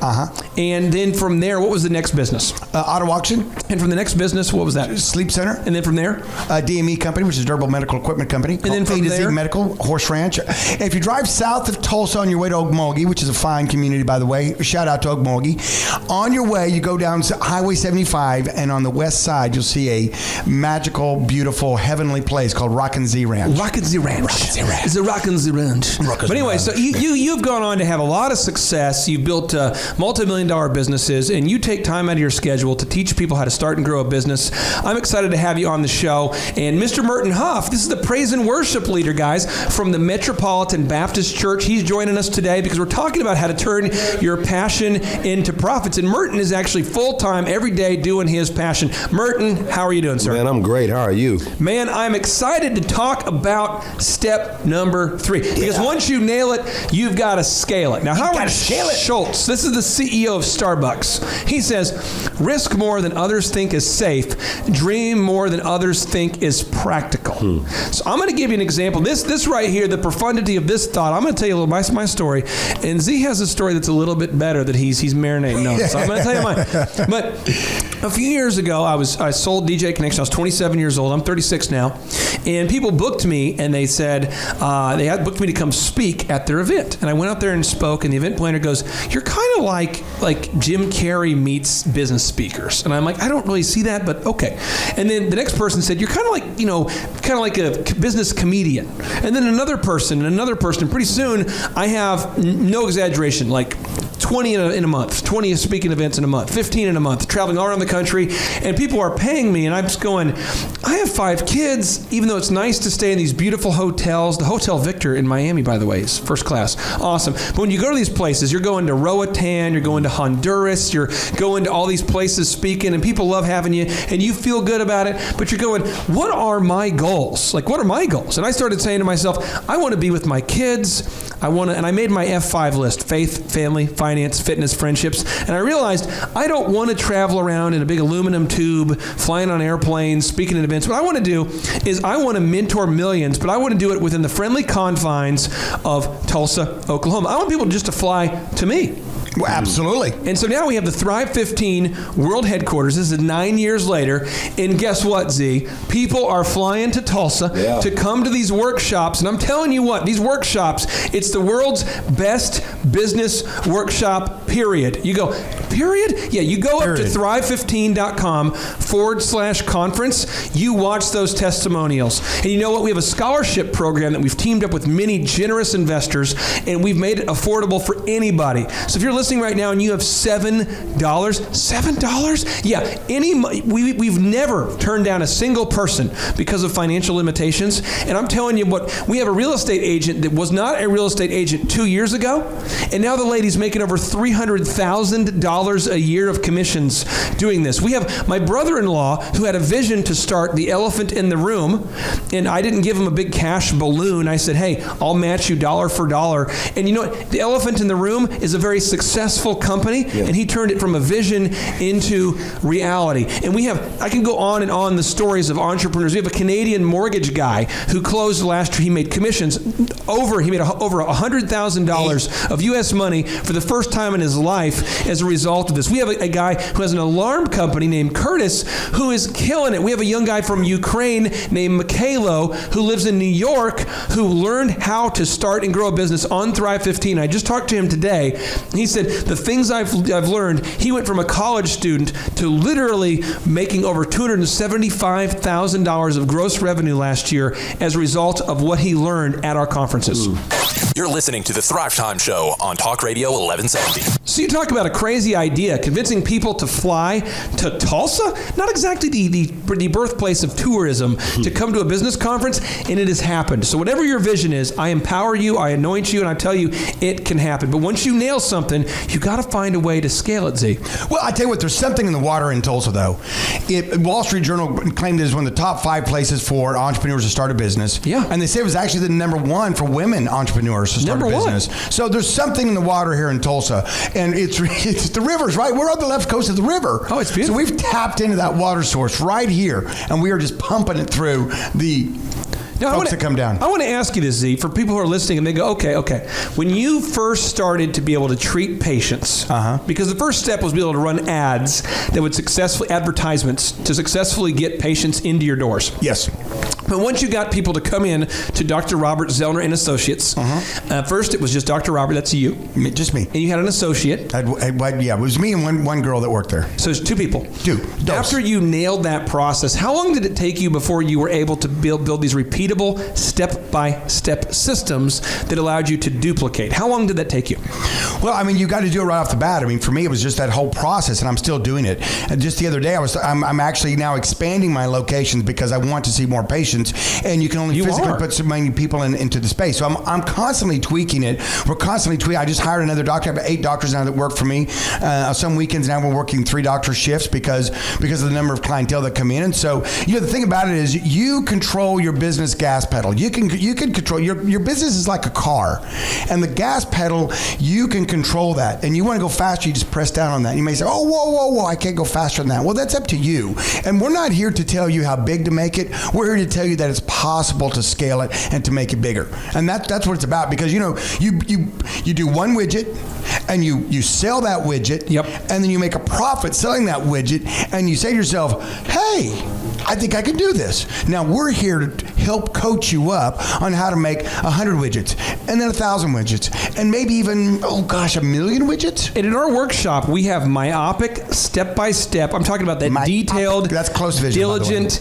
And then from there, what was the next business? Auto auction. And from the next business, what was that? Sleep center. And then from there? DME company, which is Durable Medical Equipment Company. And then from A to there? Z Medical, Horse Ranch. And if you drive south of Tulsa on your way to Okmulgee, which is a fine community, by the way, shout out to Okmulgee. On your way, you go down Highway 75, and on the west side, you'll see a magical, beautiful, heavenly place called Rockin' Z Ranch. Rockin' Z Ranch. It's a Rockin' Z Ranch. But anyway, so you've gone on to have a lot of success. You've built multi-million-dollar businesses, and you take time out of your schedule to teach people how to start and grow a business. I'm excited to have you on the show. And Mr. Merton Huff, this is the praise and worship leader, guys, from the Metropolitan Baptist Church. He's joining us today because we're talking about how to turn your passion into profits. And Merton is actually full-time every day doing his passion. Merton, how are you doing, sir? Man, I'm great. How are you? Man, I'm excited to talk about step number 3. Because once you nail it, you've got to scale it. Now, Howard Schultz, this is the CEO of Starbucks. He says, risk more than others think is safe. Dream more than others think is practical. So I'm going to give you an example. This right here, the profundity of this thought, I'm going to tell you a little my story. And Z has a story that's a little bit better that he's marinating on. So I'm going to tell you mine. But a few years ago, I sold DJ Connection. I was 27 years old. I'm 36 now. And people booked me, and they said, they had booked me to come speak at their event. And I went out there and spoke, and the event planner goes, you're kind of like Jim Carrey meets business speakers. And I'm like, I don't really see that, but okay. And then the next person said, you're kind of like a business comedian. And then another person. Pretty soon, I have, no exaggeration, like 20 in a month, 20 speaking events in a month, 15 in a month, traveling all around the country, and people are paying me, and I'm just going, I have 5 kids, even though it's nice to stay in these beautiful hotels. The Hotel Victor in Miami, by the way, is first class. Awesome. But when you go to these places, you're going to Roatan, you're going to Honduras, you're going to all these places speaking, and people love having you, and you feel good about it, but you're going, what are my goals? Like, what are my goals? And I started saying to myself, I want to be with my kids. And I made my F5 list: faith, family, finance, fitness, friendships. And I realized I don't want to travel around in a big aluminum tube, flying on airplanes, speaking at events. What I want to do is I want to mentor millions, but I want to do it within the friendly confines of Tulsa, Oklahoma. I want people just to fly to me. Well, absolutely. And so now we have the Thrive 15 World Headquarters. This is 9 years later. And guess what, Z? People are flying to Tulsa to come to these workshops. And I'm telling you what, these workshops, it's the world's best business workshop, period. You go, period? Yeah, you go up to thrive15.com/conference. You watch those testimonials. And you know what? We have a scholarship program that we've teamed up with many generous investors, and we've made it affordable for anybody. So if you're listening right now and you have $7, yeah, we've never turned down a single person because of financial limitations. And I'm telling you what, we have a real estate agent that was not a real estate agent 2 years ago, And now the lady's making over $300,000 a year of commissions doing this. We have my brother-in-law who had a vision to start the Elephant in the Room, and I didn't give him a big cash balloon. I said, hey, I'll match you dollar for dollar. And you know what? The Elephant in the Room is a very successful company, and he turned it from a vision into reality. And I can go on and on the stories of entrepreneurs. We have a Canadian mortgage guy who closed last year. He made commissions over $100,000 of U.S. money for the first time in his life as a result of this. We have a guy who has an alarm company named Curtis who is killing it. We have a young guy from Ukraine named Mikhailo who lives in New York who learned how to start and grow a business on Thrive 15. I just talked to him today. He said the things I've learned, he went from a college student to literally making over $275,000 of gross revenue last year as a result of what he learned at our conferences. You're listening to the Thrivetime Show on Talk Radio 1170. So you talk about a crazy idea, convincing people to fly to Tulsa, not exactly the birthplace of tourism, to come to a business conference, and it has happened. So whatever your vision is, I empower you, I anoint you, and I tell you it can happen. But once you nail something, you got to find a way to scale it, Z. Well, I tell you what, there's something in the water in Tulsa, though. Wall Street Journal claimed it as one of the top 5 places for entrepreneurs to start a business. Yeah. And they say it was actually the number 1 for women entrepreneurs to start a business. So there's something in the water here in Tulsa. And it's the rivers, right? We're on the left coast of the river. Oh, it's beautiful. So we've tapped into that water source right here, and we are just pumping it through the folks that come down. I want to ask you this, Z, for people who are listening and they go, okay. When you first started to be able to treat patients, because the first step was to be able to run ads that would advertisements to successfully get patients into your doors. Yes. But once you got people to come in to Dr. Robert Zellner and Associates, first it was just Dr. Robert, that's you. Just me. And you had an associate. Yeah, it was me and one girl that worked there. So it's 2 people. 2. After you nailed that process, how long did it take you before you were able to build these repeatable step-by-step systems that allowed you to duplicate? How long did that take you? Well, I mean, you got to do it right off the bat. I mean, for me, it was just that whole process, and I'm still doing it. And just the other day, I'm actually now expanding my locations because I want to see more patients, and you can only physically put so many people into the space. So I'm constantly tweaking it. We're constantly tweaking. I just hired another doctor. I have 8 doctors now that work for me. Some weekends now we're working 3 doctor shifts because of the number of clientele that come in. And so, the thing about it is you control your business gas pedal. You can control your business is like a car, and the gas pedal, you can control that. And you want to go faster, you just press down on that. You may say, oh, whoa, I can't go faster than that. Well, that's up to you. And we're not here to tell you how big to make it. We're here to tell you that it's possible to scale it and to make it bigger. And that's what it's about, because you do one widget and you sell that widget, and then you make a profit selling that widget, and you say to yourself, hey, I think I can do this. Now we're here to help coach you up on how to make 100 widgets, and then 1,000 widgets, and maybe even, 1,000,000 widgets. And in our workshop, we have myopic, step-by-step. I'm talking about that detailed, that's close vision, diligent,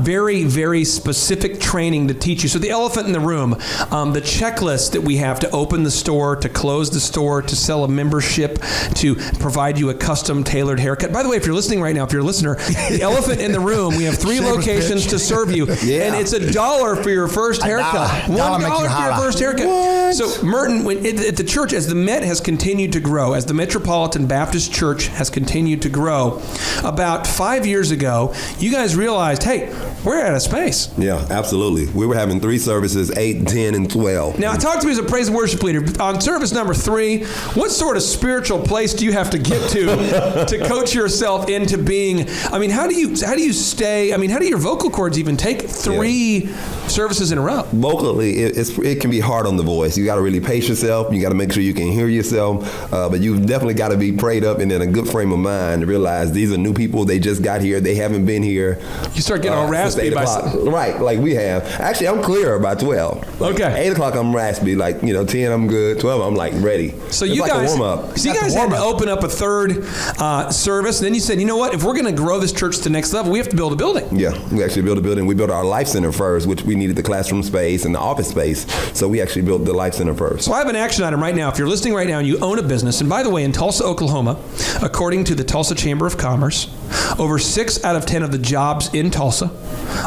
very, very specific training to teach you. So the elephant in the room, the checklist that we have to open the store, to close the store, to sell a membership, to provide you a custom tailored haircut. By the way, if you're listening right now, if you're a listener, the elephant in the room, we have 3 locations to serve you, and it's $1 for your first haircut. $1 for your first haircut. What? So Merton, at the church, as the Met has continued to grow, as the Metropolitan Baptist Church has continued to grow, about 5 years ago, you guys realized, hey, we're out of space. Yeah, absolutely. We were having 3 services, 8, 10, and 12. Now, talk to me as a praise and worship leader. On service number 3, what sort of spiritual place do you have to get to coach yourself into being? I mean, how do you stay? I mean, how do your vocal cords even take 3 services in a row? Vocally, it can be hard on the voice. You got to really pace yourself. You got to make sure you can hear yourself. But you've definitely got to be prayed up and in a good frame of mind to realize these are new people. They just got here. They haven't been here. You start getting all raspy by right, like we have. Actually, I'm clear by 12. Like, okay. 8 o'clock, I'm raspy. 10, I'm good. 12, I'm like ready. So you guys, like a warm-up. So you guys had to open up a 3rd service. And then you said, you know what? If we're going to grow this church to the next level, we have to build a building. Yeah, we actually built a building. We built our Life Center first, which we needed the classroom space and the office space. So we actually built the Life Center first. So I have an action item right now. If you're listening right now and you own a business, and by the way, in Tulsa, Oklahoma, according to the Tulsa Chamber of Commerce, over 6 out of 10 of the jobs in Tulsa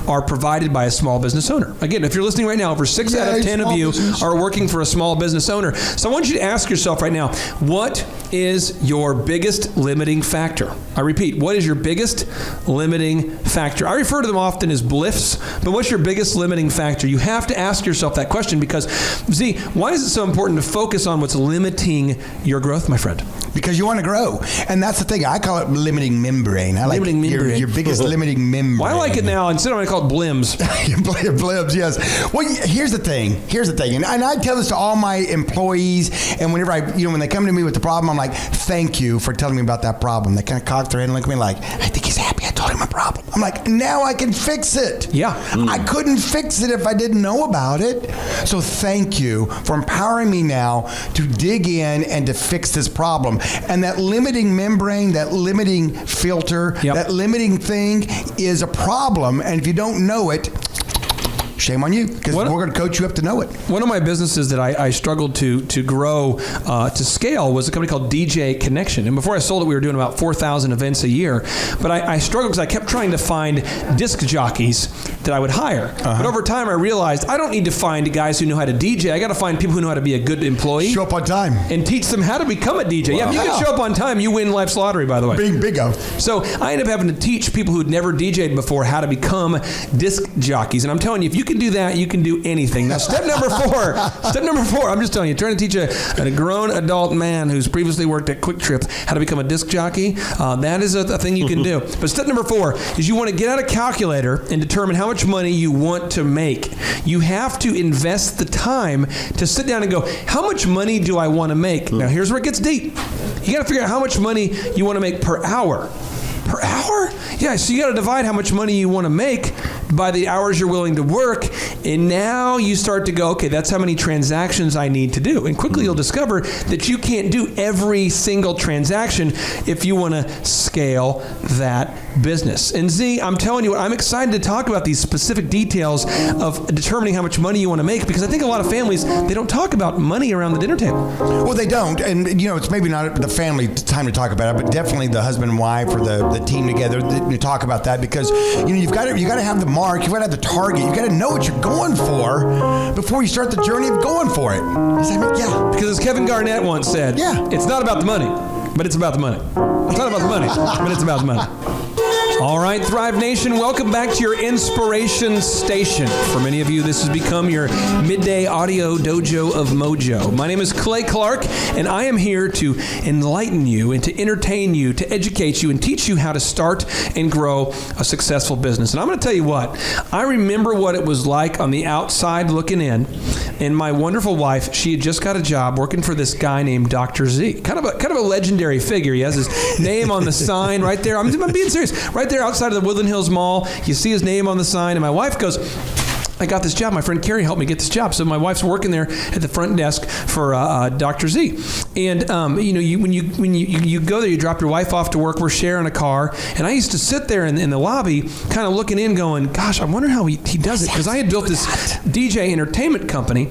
are provided by a small business owner. Again, if you're listening right now, over 6 out of 10 of you are working for a small business owner. So I want you to ask yourself right now, what is your biggest limiting factor? I repeat, what is your biggest limiting factor? I refer to them often as bliffs, but what's your biggest limiting factor? You have to ask yourself that question because, Z, why is it so important to focus on what's limiting your growth, my friend? Because you want to grow. And that's the thing. I call it limiting membrane. I like Limiting membrane. Your biggest limiting membrane. Well, I like it now. Instead, I'm going to call it blims. Blims, yes. Well, here's the thing. And I tell this to all my employees. And whenever when they come to me with the problem, I'm like, thank you for telling me about that problem. They kind of cock their head and look at me like, I think he's happy I told him a problem. I'm like, now I can fix it. Yeah. I couldn't fix it if I didn't know about it. So thank you for empowering me now to dig in and to fix this problem. And that limiting membrane, that limiting filter, that limiting thing is a problem. And if you don't know it, shame on you, because we're going to coach you up to know it. One of my businesses that I struggled to grow, to scale, was a company called DJ Connection. And before I sold it, we were doing about 4,000 events a year. But I struggled because I kept trying to find disc jockeys that I would hire. But over time, I realized I don't need to find guys who know how to DJ. I got to find people who know how to be a good employee. Show up on time. And teach them how to become a DJ. Wow. Yeah, if you can show up on time, you win life's lottery, by the way. Bingo. So I ended up having to teach people who'd never DJ'd before how to become disc jockeys. And I'm telling you, if you can do that, you can do anything. Now, step number four, I'm just telling you, trying to teach a grown adult man who's previously worked at Quick Trip how to become a disc jockey, that is a thing you can do. But step number 4 is you want to get out a calculator and determine how much money you want to make. You have to invest the time to sit down and go, how much money do I want to make? Now, here's where it gets deep. You got to figure out how much money you want to make per hour. Per hour? Yeah, so you got to divide how much money you want to make by the hours you're willing to work, and now you start to go, okay, that's how many transactions I need to do. And quickly you'll discover that you can't do every single transaction if you want to scale that business. And Z, I'm telling you what, I'm excited to talk about these specific details of determining how much money you want to make, because I think a lot of families, they don't talk about money around the dinner table. Well, they don't. And, it's maybe not the family time to talk about it, but definitely the husband and wife or the team together to talk about that, because, you've got to have the mark, you've got to have the target, you've got to know what you're going for before you start the journey of going for it. Yeah. Because as Kevin Garnett once said, it's not about the money, but it's about the money. It's not about the money, but it's about the money. All right, Thrive Nation, welcome back to your inspiration station. For many of you, this has become your midday audio dojo of mojo. My name is Clay Clark, and I am here to enlighten you and to entertain you, to educate you, and teach you how to start and grow a successful business. And I'm going to tell you what, I remember what it was like on the outside looking in, and my wonderful wife, she had just got a job working for this guy named Dr. Z. Kind of a legendary figure. He has his name on the sign right there. I'm being serious. Right there outside of the Woodland Hills Mall, you see his name on the sign, and my wife goes, I got this job. My friend Carrie helped me get this job. So my wife's working there at the front desk for Dr. Z. And when you go there, you drop your wife off to work. We're sharing a car, and I used to sit there in the lobby, kind of looking in, going, "Gosh, I wonder how he does it." Because I had built this DJ entertainment company.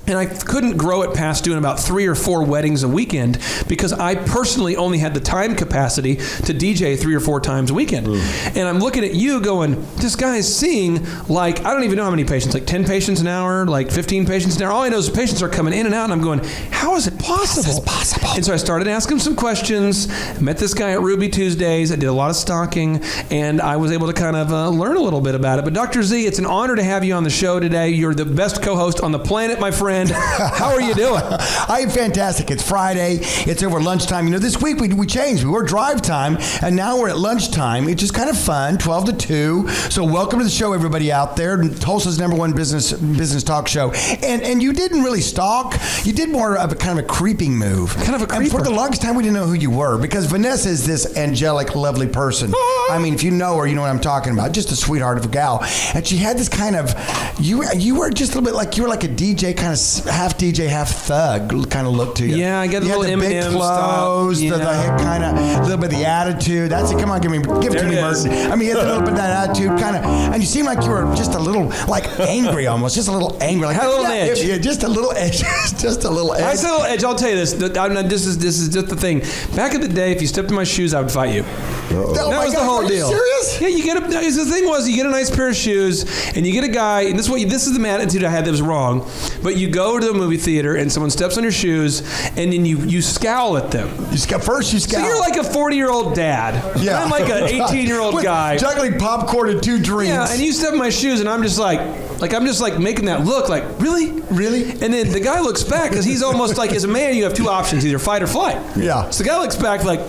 And I couldn't grow it past doing about 3 or 4 weddings a weekend because I personally only had the time capacity to DJ 3 or 4 times a weekend. And I'm looking at you going, this guy is seeing I don't even know how many patients, 10 patients an hour, 15 patients an hour. All I know is the patients are coming in and out, and I'm going, how is it possible? This is possible. And so I started asking some questions, met this guy at Ruby Tuesdays. I did a lot of stalking, and I was able to kind of learn a little bit about it. But Dr. Z, it's an honor to have you on the show today. You're the best co-host on the planet, my friend. How are you doing? I am fantastic. It's Friday. It's over lunchtime. This week we changed. We were drive time, and now we're at lunchtime. It's just kind of fun, 12 to 2. So welcome to the show, everybody out there. Tulsa's #1 business talk show. And you didn't really stalk. You did more of a kind of a creeping move. Kind of a creeper. And for the longest time, we didn't know who you were, because Vanessa is this angelic, lovely person. I mean, if you know her, you know what I'm talking about. Just a sweetheart of a gal. And she had this kind of, you were just a little bit you were like a DJ kind of half DJ, half thug kind of look to you. Yeah, I get a you little had the big Eminem clothes, style. the Yeah. kind of a little bit of the attitude. That's it. Come on, give it to There me, it is. Merton. I mean, you had a little bit of that attitude, kind of, and you seemed like you were just a little like angry, almost, just a little angry, like Had a little edge. Yeah, just a little edge, just a little edge. I said a little edge. I'll tell you this. This is just the thing. Back in the day, if you stepped in my shoes, I would fight you. Oh That my was the God, whole are you deal. serious? Yeah, you get the thing was you get a nice pair of shoes and you get a guy, and this is the attitude I had that was wrong. But you go to a movie theater and someone steps on your shoes and then you scowl at them. First you So scowl. you're like a 40-year-old dad. Yeah. I'm like an 18-year-old With guy. juggling popcorn and 2 drinks. Yeah, and you step in my shoes and I'm just like making that look like, really? Really? And then the guy looks back because he's almost like, as a man, you have 2 options, either fight or flight. Yeah. So the guy looks back like,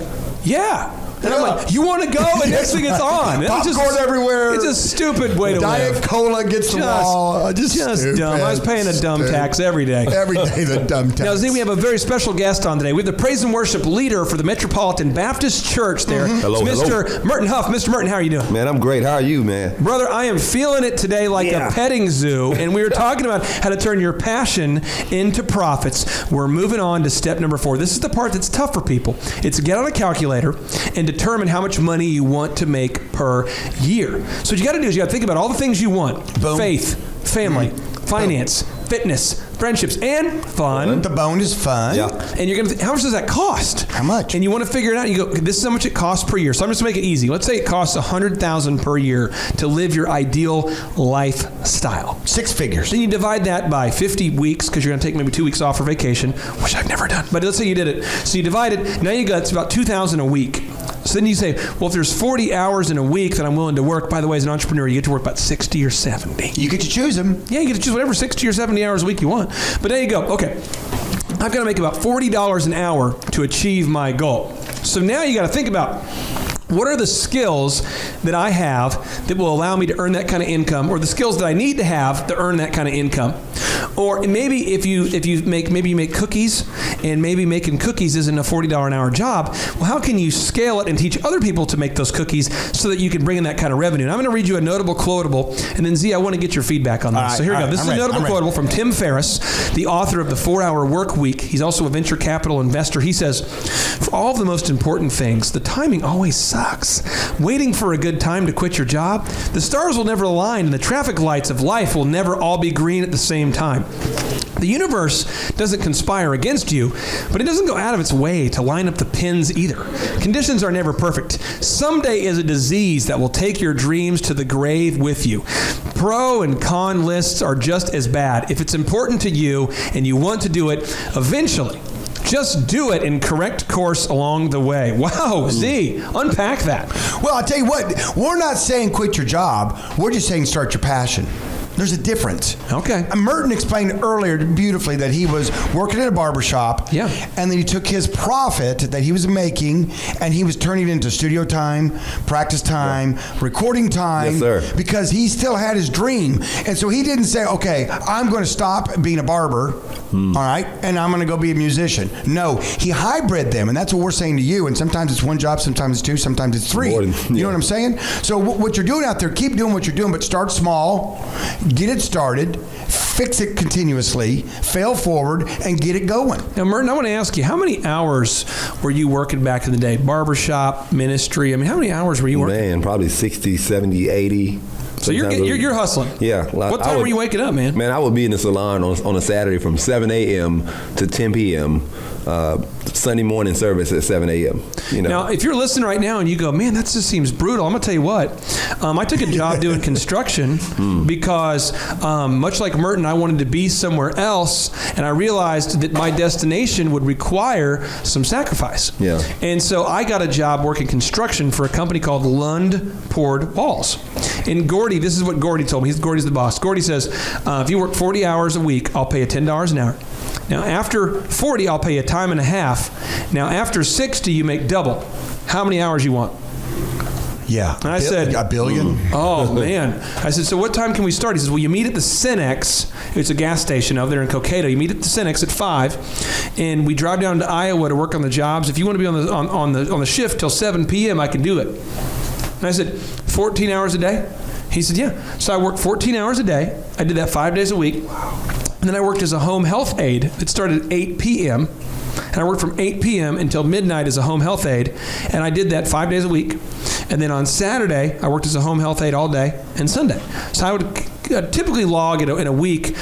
yeah. And I'm like, you want to go? And next thing it's on. Popcorn everywhere. It's a stupid way to Diet live. Cola against the wall. Just dumb. I was paying a dumb tax every day. Every day the dumb tax. Now, Z, we have a very special guest on today. We have the praise and worship leader for the Metropolitan Baptist Church there. Hello, It's Mr. hello. Merton Huff. Mr. Merton, how are you doing? Man, I'm great. How are you, man? Brother, I am feeling it today like Yeah. a petting zoo, and we were talking about how to turn your passion into profits. We're moving on to step number 4. This is the part that's tough for people. It's get on a calculator and determine how much money you want to make per year. So what you got to do is you got to think about all the things you want. Boom. Faith, family, finance, fitness, friendships, and fun. The bone is fun. Yeah. And you're going to how much does that cost? How much? And you want to figure it out. You go, this is how much it costs per year. So I'm just going to make it easy. Let's say it costs $100,000 per year to live your ideal lifestyle. 6 figures. Then you divide that by 50 weeks because you're going to take maybe 2 weeks off for vacation, which I've never done. But let's say you did it. So you divide it. Now you got it's about $2,000 a week. So then you say, well, if there's 40 hours in a week that I'm willing to work, by the way, as an entrepreneur, you get to work about 60 or 70. You get to choose them. Yeah, you get to choose whatever 60 or 70 hours a week you want. But there you go. Okay. I've got to make about $40 an hour to achieve my goal. So now you got to think about what are the skills that I have that will allow me to earn that kind of income, or the skills that I need to have to earn that kind of income. Or maybe if you make cookies, and maybe making cookies isn't a $40 an hour job. Well, how can you scale it and teach other people to make those cookies so that you can bring in that kind of revenue? And I'm going to read you a notable quotable, and then Z, I want to get your feedback on this. All right, So here we all go. right, This I'm is a ready, notable I'm ready. quotable from Tim Ferriss, the author of The 4-Hour Work Week. He's also a venture capital investor. He says, for all of the most important things, the timing always sucks. Waiting for a good time to quit your job, the stars will never align and the traffic lights of life will never all be green at the same time. The universe doesn't conspire against you, but it doesn't go out of its way to line up the pins either. Conditions are never perfect. Someday is a disease that will take your dreams to the grave with you. Pro and con lists are just as bad. If it's important to you and you want to do it, eventually, just do it in correct course along the way. Wow, Z, unpack that. Well, I'll tell you what, we're not saying quit your job. We're just saying start your passion. There's a difference. Okay. Merton explained earlier beautifully that he was working at a barbershop. Yeah. And then he took his profit that he was making and he was turning it into studio time, practice time, recording time. Yes, sir. Because he still had his dream. And so he didn't say, okay, I'm going to stop being a barber, all right, and I'm going to go be a musician. No, he hybrid them. And that's what we're saying to you. And sometimes it's one job, sometimes it's 2, sometimes it's 3. More than- You yeah. know what I'm saying? So what you're doing out there, keep doing what you're doing, but start small. Get it started, fix it continuously, fail forward, and get it going. Now, Merton, I want to ask you, how many hours were you working back in the day? Barbershop, ministry? I mean, how many hours were you working? Man, probably 60, 70, 80. So you're hustling. Yeah. What time were you waking up, man? Man, I would be in the salon on a Saturday from 7 a.m. to 10 p.m. Sunday morning service at 7 a.m. You know. Now, if you're listening right now and you go, man, that just seems brutal, I'm going to tell you what. I took a job doing construction because, much like Merton, I wanted to be somewhere else, and I realized that my destination would require some sacrifice. Yeah. And so I got a job working construction for a company called Lund Poured Walls. And Gordy, this is what Gordy told me. Gordy's the boss. Gordy says, if you work 40 hours a week, I'll pay you $10 an hour. Now, after 40, I'll pay you time and a half. Now, after 60, you make double. How many hours you want? Yeah. And I said, a billion. Oh, man. I said, so what time can we start? He says, well, you meet at the Cenex. It's a gas station over there in Cokato. You meet at the Cenex at 5, and we drive down to Iowa to work on the jobs. If you want to be on the shift till 7 p.m., I can do it. And I said, 14 hours a day? He said, yeah. So I worked 14 hours a day. I did that 5 days a week. And then I worked as a home health aide. It started at 8 p.m. And I worked from 8 p.m. until midnight as a home health aide. And I did that 5 days a week. And then on Saturday, I worked as a home health aide all day and Sunday. So I would typically log in a week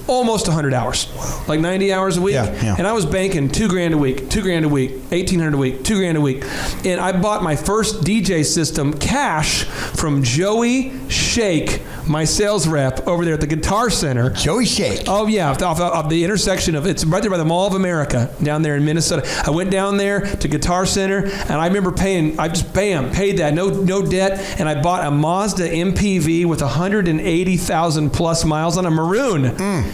almost 100 hours, like 90 hours a week. Yeah. And I was banking $2,000 a week, $2,000 a week, $1,800 a week, $2,000 a week. And I bought my first DJ system cash from Joey Shake, my sales rep over there at the Guitar Center. Joey Shake. Oh, yeah, off the intersection of, it's right there by the Mall of America down there in Minnesota. I went down there to Guitar Center, and I remember paid that, no debt, and I bought a Mazda MPV with 180,000 plus miles on a maroon.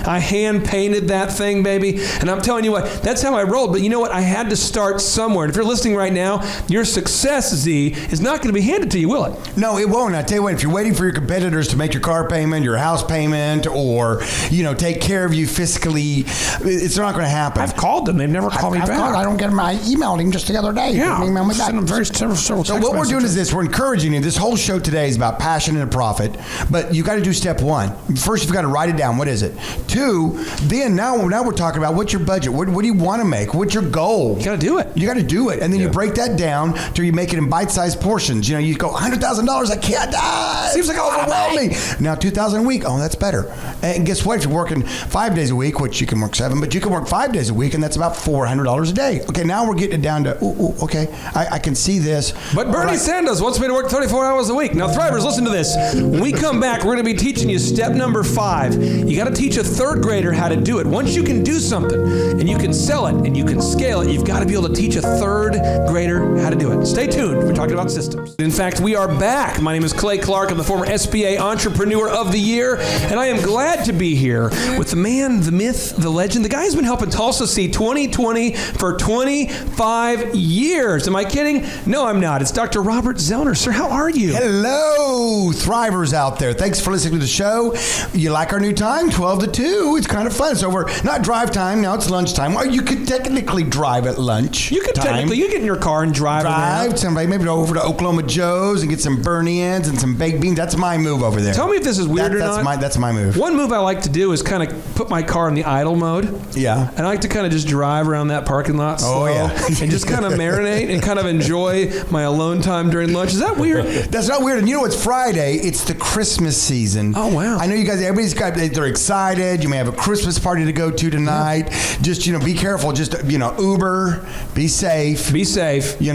I hand painted that thing, baby, and I'm telling you what, that's how I rolled. But you know what? I had to start somewhere. And if you're listening right now, your success, Z, is not going to be handed to you, will it? No, it won't. I tell you what, if you're waiting for your competitors to make your car payment, your house payment, or take care of you fiscally, it's not going to happen. I've called them. They've never called me back. I don't get them. I emailed him just the other day. Yeah. Emailed me back. Sent them several So text what we're doing messages. is this: we're encouraging you. This whole show today is about passion and profit, but you got to do step one. First, you've got to write it down. What is it? Two, then now we're talking about what's your budget. What do you want to make? What's your goal? You got to do it. You got to do it, and then you break that down till you make it in bite-sized portions. You go $100,000. I can't. Seems like overwhelming. Now $2,000 a week. Oh, that's better. And guess what? If you're working 5 days a week, which you can work 7, but you can work 5 days a week, and that's about $400 a day. Okay, now we're getting it down to okay. I can see this. But Bernie Sanders wants me to work 34 hours a week. Now, Thrivers, listen to this. When we come back, we're going to be teaching you step number 5. You got to teach a third grader how to do it. Once you can do something and you can sell it and you can scale it, you've got to be able to teach a third grader how to do it. Stay tuned. We're talking about systems. In fact, we are back. My name is Clay Clark. I'm the former SBA Entrepreneur of the Year, and I am glad to be here with the man, the myth, the legend, the guy who's been helping Tulsa see 2020 for 25 years. Am I kidding? No, I'm not. It's Dr. Robert Zellner. Sir, how are you? Hello, Thrivers out there. Thanks for listening to the show. You like our new time, 12 to 2. It's kind of fun. So we're not drive time, now it's lunchtime. Or you could technically drive at lunch. You could technically, you get in your car and drive around. Somebody maybe go over to Oklahoma Joe's and get some burn-ins and some baked beans. That's my move over there. Tell me if this is weird or not. That's my move. One move I like to do is kind of put my car in the idle mode. Yeah. And I like to kind of just drive around that parking lot slow and just kind of marinate and kind of enjoy my alone time during lunch. Is that weird? That's not weird. And you know, it's Friday. It's the Christmas season. Oh, wow. I know you guys, they're excited. You may have a Christmas party to go to tonight. Yeah. Just, be careful. Just, Uber, be safe. Be safe. We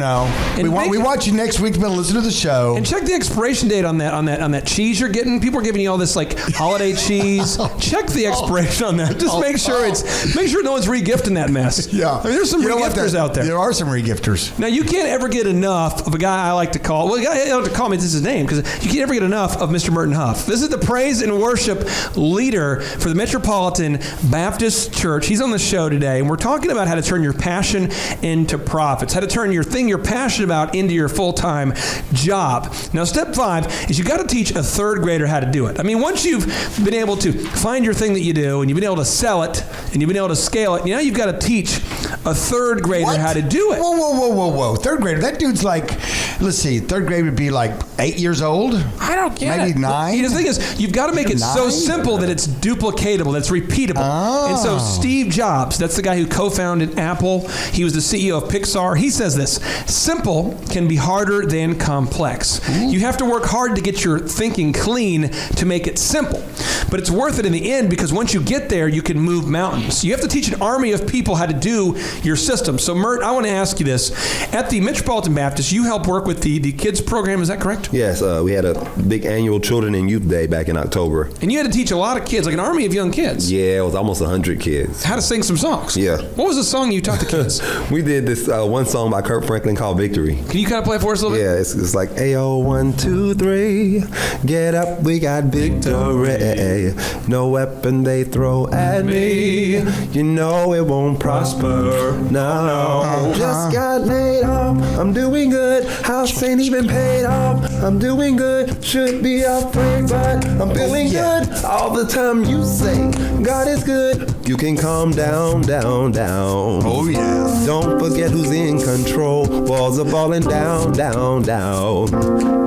want you next week to be able to listen to the show. And check the expiration date on that cheese you're getting. People are giving you all this holiday cheese. Check the expiration on that. Just make sure no one's regifting that mess. Yeah. I mean, there's some regifters out there. There are some regifters. Now, you can't ever get enough of a guy I like to call. Well, the guy I like to call me, this is his name, because you can't ever get enough of Mr. Merton Huff. This is the praise and worship leader for the Metropolitan Baptist Church. He's on the show today, and we're talking about how to turn your passion into profits, how to turn your thing you're passionate about into your full-time job. Now, step 5 is you got to teach a third grader how to do it. I mean, once you've been able to find your thing that you do, and you've been able to sell it, and you've been able to scale it, now you've got to teach a third grader how to do it. Whoa. Third grader. That dude's let's see, third grade would be 8 years old? I don't get it. Maybe 9? The thing is, you've got to make it so simple that it's duplicatable, that's repeatable. Oh. And so Steve Jobs, that's the guy who co-founded Apple. He was the CEO of Pixar. He says this: simple can be harder than complex. Ooh. You have to work hard to get your thinking clean to make it simple. But it's worth it in the end, because once you get there, you can move mountains. You have to teach an army of people how to do your system. So, Mert, I want to ask you this. At the Metropolitan Baptist, you help work with the kids program. Is that correct? Yes. We had a big annual Children and Youth Day back in October. And you had to teach a lot of kids, like an army of young kids. Yeah, it was almost 100 kids. How to sing some songs. Yeah. What was the song you taught the kids? We did this one song by Kirk Franklin called Victory. Can you kind of play it for us a little bit? Yeah, it's like, Ayo, 1, 2, 3, get up, we got victory. No weapon they throw at me, you know it won't prosper. No, just got laid off, I'm doing good. House ain't even paid off, I'm doing good. Should be afraid, but I'm feeling good. All the time you say God is good. You can calm down, down, down. Oh, yeah. Don't forget who's in control. Walls are falling down, down, down.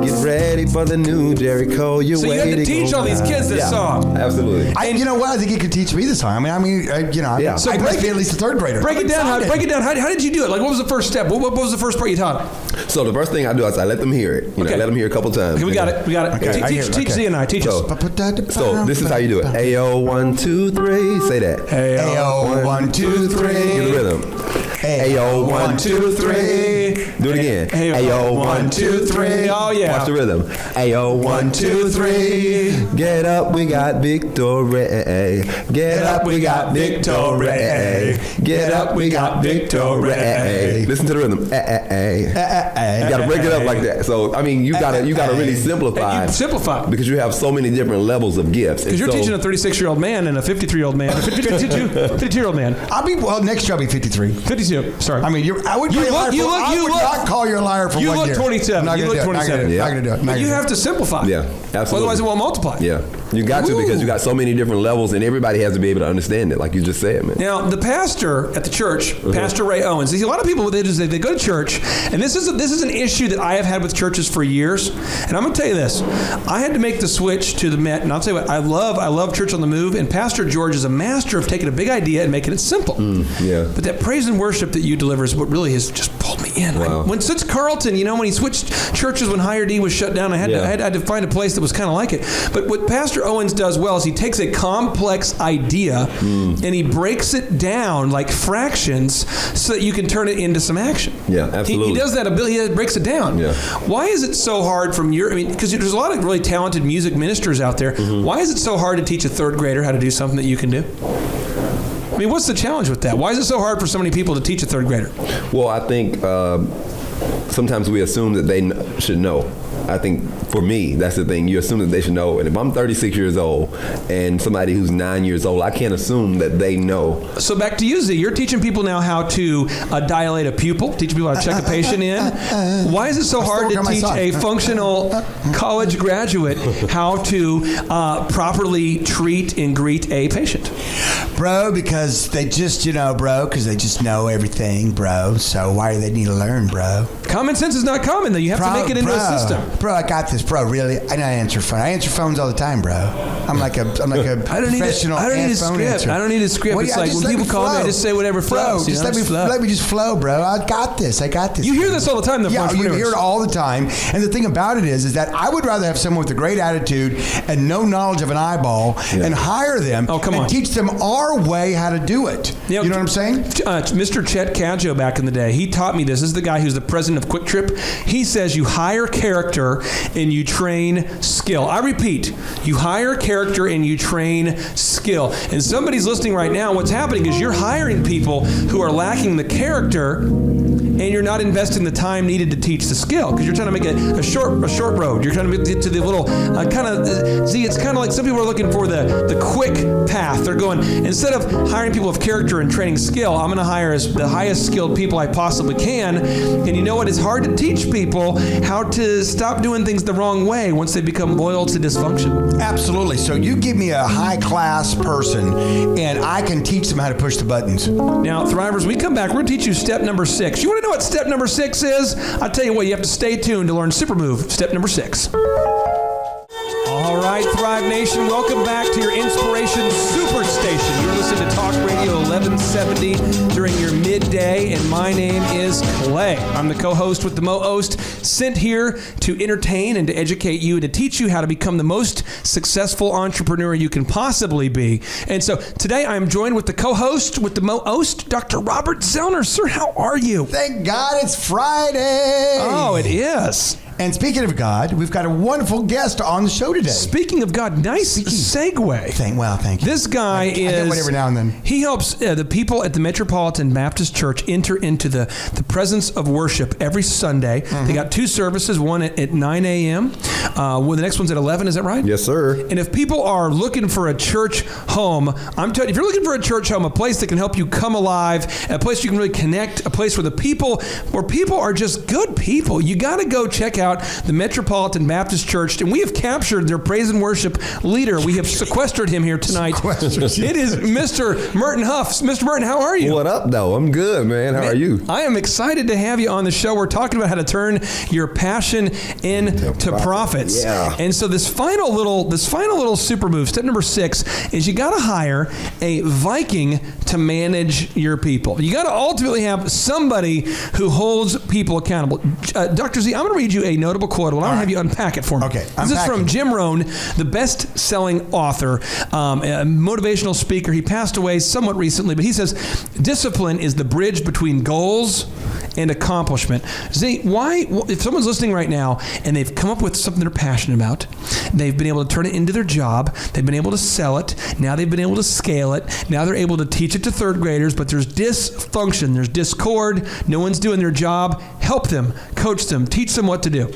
Get ready for the new Jericho. You're So you waiting. had to teach all these kids this song. Absolutely. You know what? I think he could teach me the song. Yeah. So I must be at least a third grader. Break it down. Excited. How did you do it? Like, what was the first step? What was the first part you taught? So the first thing I do is I let them hear it. Okay. Let them hear it a couple times. Okay, we got it. Okay, I hear it. Teach Okay. Z and I. Teach us. So this is how you do it. Ayo, 1, 2, 3. Say that. Ayo, 1, 2, 3. Give the rhythm. Ayo, 1, 2, 3. Do it again. Ayo, 1, 2, 3. Oh, yeah. Watch the rhythm. Ayo, 1, 2, 3. Get up, we got victory. Get up, we got victory. Get up, we got victory. Listen to the rhythm. You gotta break it up like that. So I mean, you gotta really simplify. Simplify. Because you have so many different levels of gifts. Because you're teaching a 36-year-old man and a 53-year-old man, a 52-year-old man. Next year I'll be 53. 52. Sorry. I mean, I would not call you a liar for 1 year. You look 27. I'm not You gonna look do it. 27. Not gonna do it. But you have to simplify. Yeah, absolutely. Otherwise, it won't multiply. Yeah, you got to, because you got so many different levels, and everybody has to be able to understand it, like you just said, man. Now, the pastor at the church, Pastor Ray Owens, see, a lot of people they go to church, and this is an issue that I have had with churches for years. And I'm going to tell you this: I had to make the switch to the Met, and I'll tell you what, I love Church on the Move, and Pastor George is a master of taking a big idea and making it simple. Yeah. But that praise and worship that you deliver is what really has just pulled me in. Wow. Since Carlton, when he switched churches when Higher D was shut down, I had to find a place that was kind of like it. But what Pastor Owens does well is he takes a complex idea and he breaks it down like fractions so that you can turn it into some action. Yeah, absolutely. He does that ability. He breaks it down. Yeah. Why is it so hard because there's a lot of really talented music ministers out there. Why is it so hard to teach a third grader how to do something that you can do? I mean, what's the challenge with that? Why is it so hard for so many people to teach a third grader? Well, I think sometimes we assume that they should know. I think for me, that's the thing. You assume that they should know. And if I'm 36 years old and somebody who's 9 years old, I can't assume that they know. So back to you, Z. You're teaching people now how to dilate a pupil, teaching people how to check a patient in. Why is it so hard to teach a functional college graduate how to properly treat and greet a patient? Bro, because they just, because they just know everything, bro. So why do they need to learn, bro? Common sense is not common, though. You have to make it into a system. Bro, I got this, bro. Really, I know I answer phone. I answer phones all the time, bro. I'm like a professional. I don't need a phone script. answer. I don't need a script. Well, it's yeah, like just when let people me call me, flow. I just say whatever flows. Bro, just let me just flow, bro. I got this. You hear this all the time, though. Yeah, you hear it all the time. And the thing about it is that I would rather have someone with a great attitude and no knowledge of an eyeball and hire them and teach them our way how to do it. You know what I'm saying? Mr. Chet Cadjo back in the day, he taught me this. This is the guy who's the president of Quick Trip. He says you hire character and you train skill. I repeat, you hire character and you train skill. And somebody's listening right now, what's happening is you're hiring people who are lacking the character and you're not investing the time needed to teach the skill because you're trying to make a short road. You're trying to get to the little it's kind of like some people are looking for the quick path. They're going, instead of hiring people of character and training skill, I'm going to hire the highest skilled people I possibly can. And you know what? It's hard to teach people how to stop doing things the wrong way once they become loyal to dysfunction. Absolutely. So you give me a high-class person, and I can teach them how to push the buttons. Now, Thrivers, we come back, we're going to teach you step number 6. You want to know what step number 6 is? I'll tell you what, you have to stay tuned to learn Super Move, step number 6. All right, Thrive Nation, welcome back to your Inspiration Superstation. You're listening to Talk Radio 1170 during your midday, and my name is Clay. I'm the co-host with the Mo-Ost, sent here to entertain and to educate you, to teach you how to become the most successful entrepreneur you can possibly be. And so today I am joined with the co-host with the Mo-Ost, Dr. Robert Zellner. Sir, how are you? Thank God it's Friday. Oh, it is. And speaking of God, we've got a wonderful guest on the show today. Speaking of God, nice segue. Thank you. This guy I get one every now and then. He helps the people at the Metropolitan Baptist Church enter into the presence of worship every Sunday. Mm-hmm. They got 2 services, one at 9 a.m. The next one's at 11, is that right? Yes, sir. And if people are looking for a church home, I'm telling you, if you're looking for a church home, a place that can help you come alive, a place you can really connect, a place where people are just good people, you got to go check out out the Metropolitan Baptist Church, and we have captured their praise and worship leader. We have sequestered him here tonight. It is Mr. Merton Huff. Mr. Merton, how are you? What up, though? I'm good, man. How are you? I am excited to have you on the show. We're talking about how to turn your passion into profits. Yeah. And so this final little super move, step number 6, is you got to hire a Viking to manage your people. You got to ultimately have somebody who holds people accountable. Dr. Z, I'm going to read you a notable quote. Well, I'm going to have you unpack it for me. Okay, This is from Jim Rohn, the best-selling author, a motivational speaker. He passed away somewhat recently, but he says, discipline is the bridge between goals and accomplishment. Z, why, if someone's listening right now and they've come up with something they're passionate about, they've been able to turn it into their job, they've been able to sell it, now they've been able to scale it, now they're able to teach it to third graders, but there's dysfunction, there's discord, no one's doing their job. Help them, coach them, teach them what to do.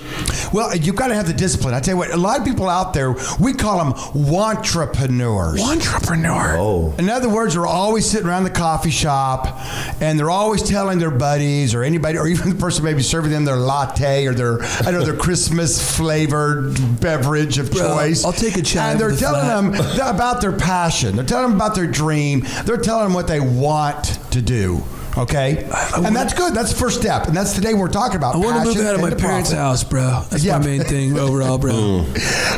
Well, you've got to have the discipline. I tell you what, a lot of people out there, we call them wantrepreneurs. Entrepreneur. Oh. In other words, they're always sitting around the coffee shop and they're always telling their buddies or anybody, or even the person maybe serving them their latte or their Christmas flavored beverage of choice. I'll take a chai And they're with the telling them about their passion. They're telling them about their dream. They're telling them what they want to do. Okay? And that's good. That's the first step. And that's today we're talking about. I want to move passion out of my into parents' profit. house, bro. That's Yeah. my main thing overall, bro.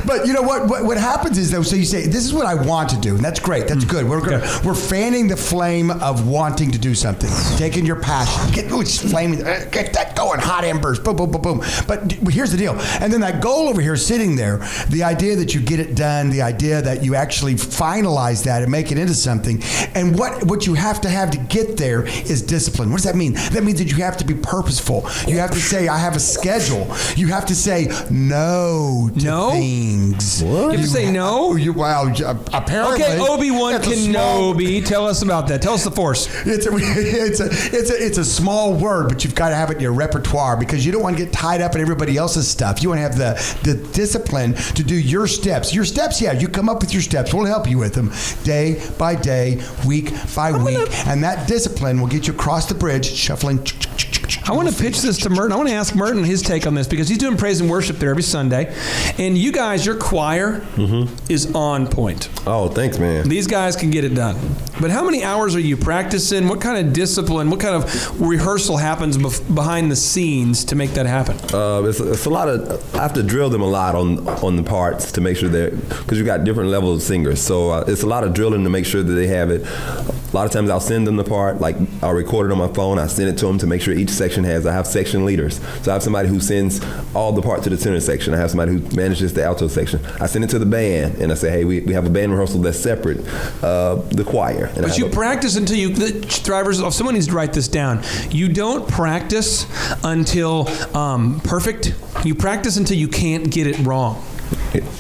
But you know what happens is though, so you say, this is what I want to do, and that's great. That's good. We're fanning the flame of wanting to do something. Taking your passion, get that going, hot embers, boom, boom, boom, boom. But here's the deal. And then that goal over here sitting there, the idea that you get it done, the idea that you actually finalize that and make it into something. And what you have to get there is discipline. What does that mean? That means that you have to be purposeful. You have to say, I have a schedule. You have to say no to things. What? You have to say no? Apparently. Okay, Obi-Wan it's a small- Kenobi. Tell us about that. Tell us the Force. It's a small word, but you've got to have it in your repertoire because you don't want to get tied up in everybody else's stuff. You want to have the discipline to do your steps. Your steps, yeah, you come up with your steps. We'll help you with them day by day, week by week. And that discipline will get you across the bridge, shuffling. I want to pitch this to Merton. I want to ask Merton his take on this because he's doing praise and worship there every Sunday. And you guys, your choir is on point. Oh, thanks, man. These guys can get it done. But how many hours are you practicing? What kind of discipline, what kind of rehearsal happens behind the scenes to make that happen? It's a lot of, I have to drill them a lot on the parts to make sure because you got different levels of singers. So it's a lot of drilling to make sure that they have it. A lot of times I'll send them the part, like I'll record it on my phone, I send it to them to make sure each section I have section leaders. So I have somebody who sends all the part to the tenor section. I have somebody who manages the alto section. I send it to the band and I say, hey, we have a band rehearsal that's separate, the choir. And but you practice until drivers, if someone needs to write this down, you don't practice until perfect. You practice until you can't get it wrong.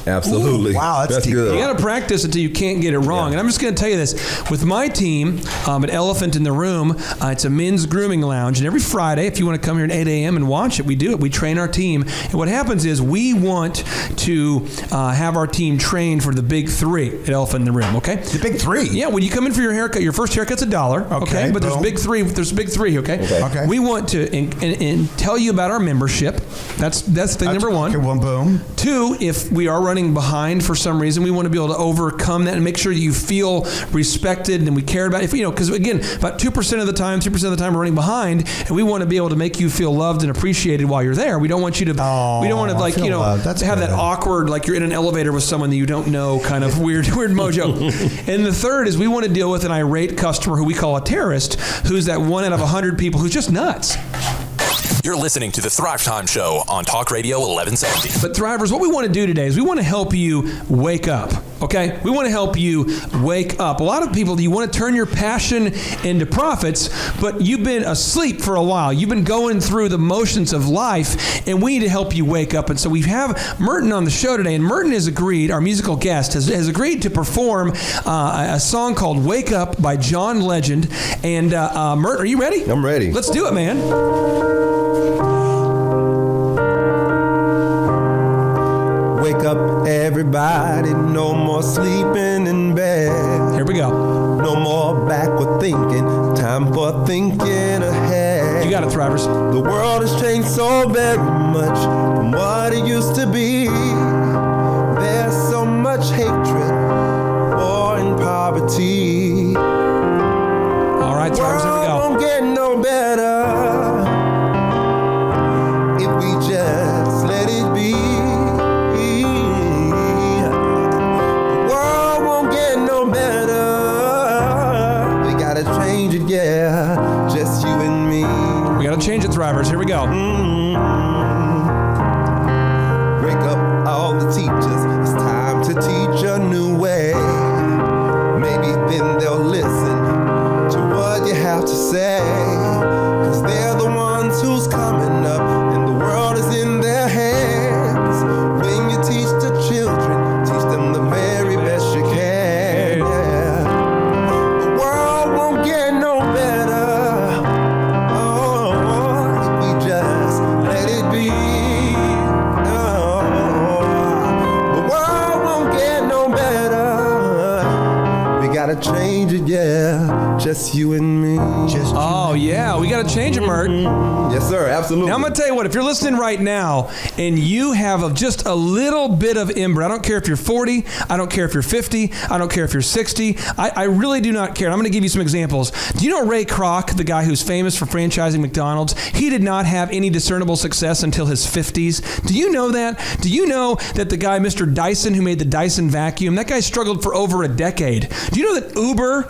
Absolutely. Ooh, wow, that's deep. good. You got to practice until you can't get it wrong. And I'm just going to tell you this. With my team at Elephant in the Room, it's a men's grooming lounge. And every Friday, if you want to come here at 8 a.m. and watch it, we do it. We train our team. And what happens is we want to have our team trained for the big 3 at Elephant in the Room, okay? The big 3? Yeah, when you come in for your haircut, your first haircut's $1, okay? But there's big 3, okay? Okay. We want to and tell you about our membership. That's thing number 1. Okay, one boom. 2, if we are running behind for some reason, we want to be able to overcome that and make sure you feel respected and we care about it. Because again, about 2% of the time, 3% of the time we're running behind, and we want to be able to make you feel loved and appreciated while you're there. We don't want you to. We don't want to have that awkward, like you're in an elevator with someone that you don't know, kind of weird mojo. And the third is we want to deal with an irate customer who we call a terrorist, who's that 1 out of 100 people who's just nuts. You're listening to the Thrivetime Show on Talk Radio 1170. But Thrivers, what we want to do today is we want to help you wake up, okay? We want to help you wake up. A lot of people, you want to turn your passion into profits, but you've been asleep for a while. You've been going through the motions of life, and we need to help you wake up. And so we have Merton on the show today, and Merton has agreed, our musical guest, has agreed to perform a song called Wake Up by John Legend. And Merton, are you ready? I'm ready. Let's do it, man. Wake up, everybody, no more sleeping in bed. Here we go. No more backward thinking, time for thinking ahead. You got it, Thrivers. The world has changed so very much from what it used to be. There's so much hatred, war and poverty. All right, Thrivers, here we World go. won't get no better if we just let it be. The world won't get no better. We gotta change it, yeah, just you and me. We got to change it, Thrivers. Here we go. Break up all the teachers. It's time to teach a new way. Maybe then they'll listen to what you have to say. 'Cause they're the ones who's coming up, and the world is in their hands. When you teach the children, teach them the very best you can. Yeah. The world won't get no better. Oh, if we just let it be. Oh, the world won't get no better. We gotta change it, yeah, just you and me. Oh, yeah, we got to change it, Mert. Yes, sir. Absolutely. Now, I'm going to tell you what, if you're listening right now and you have just a little bit of ember, I don't care if you're 40, I don't care if you're 50, I don't care if you're 60, I really do not care. And I'm going to give you some examples. Do you know Ray Kroc, the guy who's famous for franchising McDonald's? He did not have any discernible success until his 50s. Do you know that? Do you know that the guy, Mr. Dyson, who made the Dyson vacuum, that guy struggled for over a decade? Do you know that Uber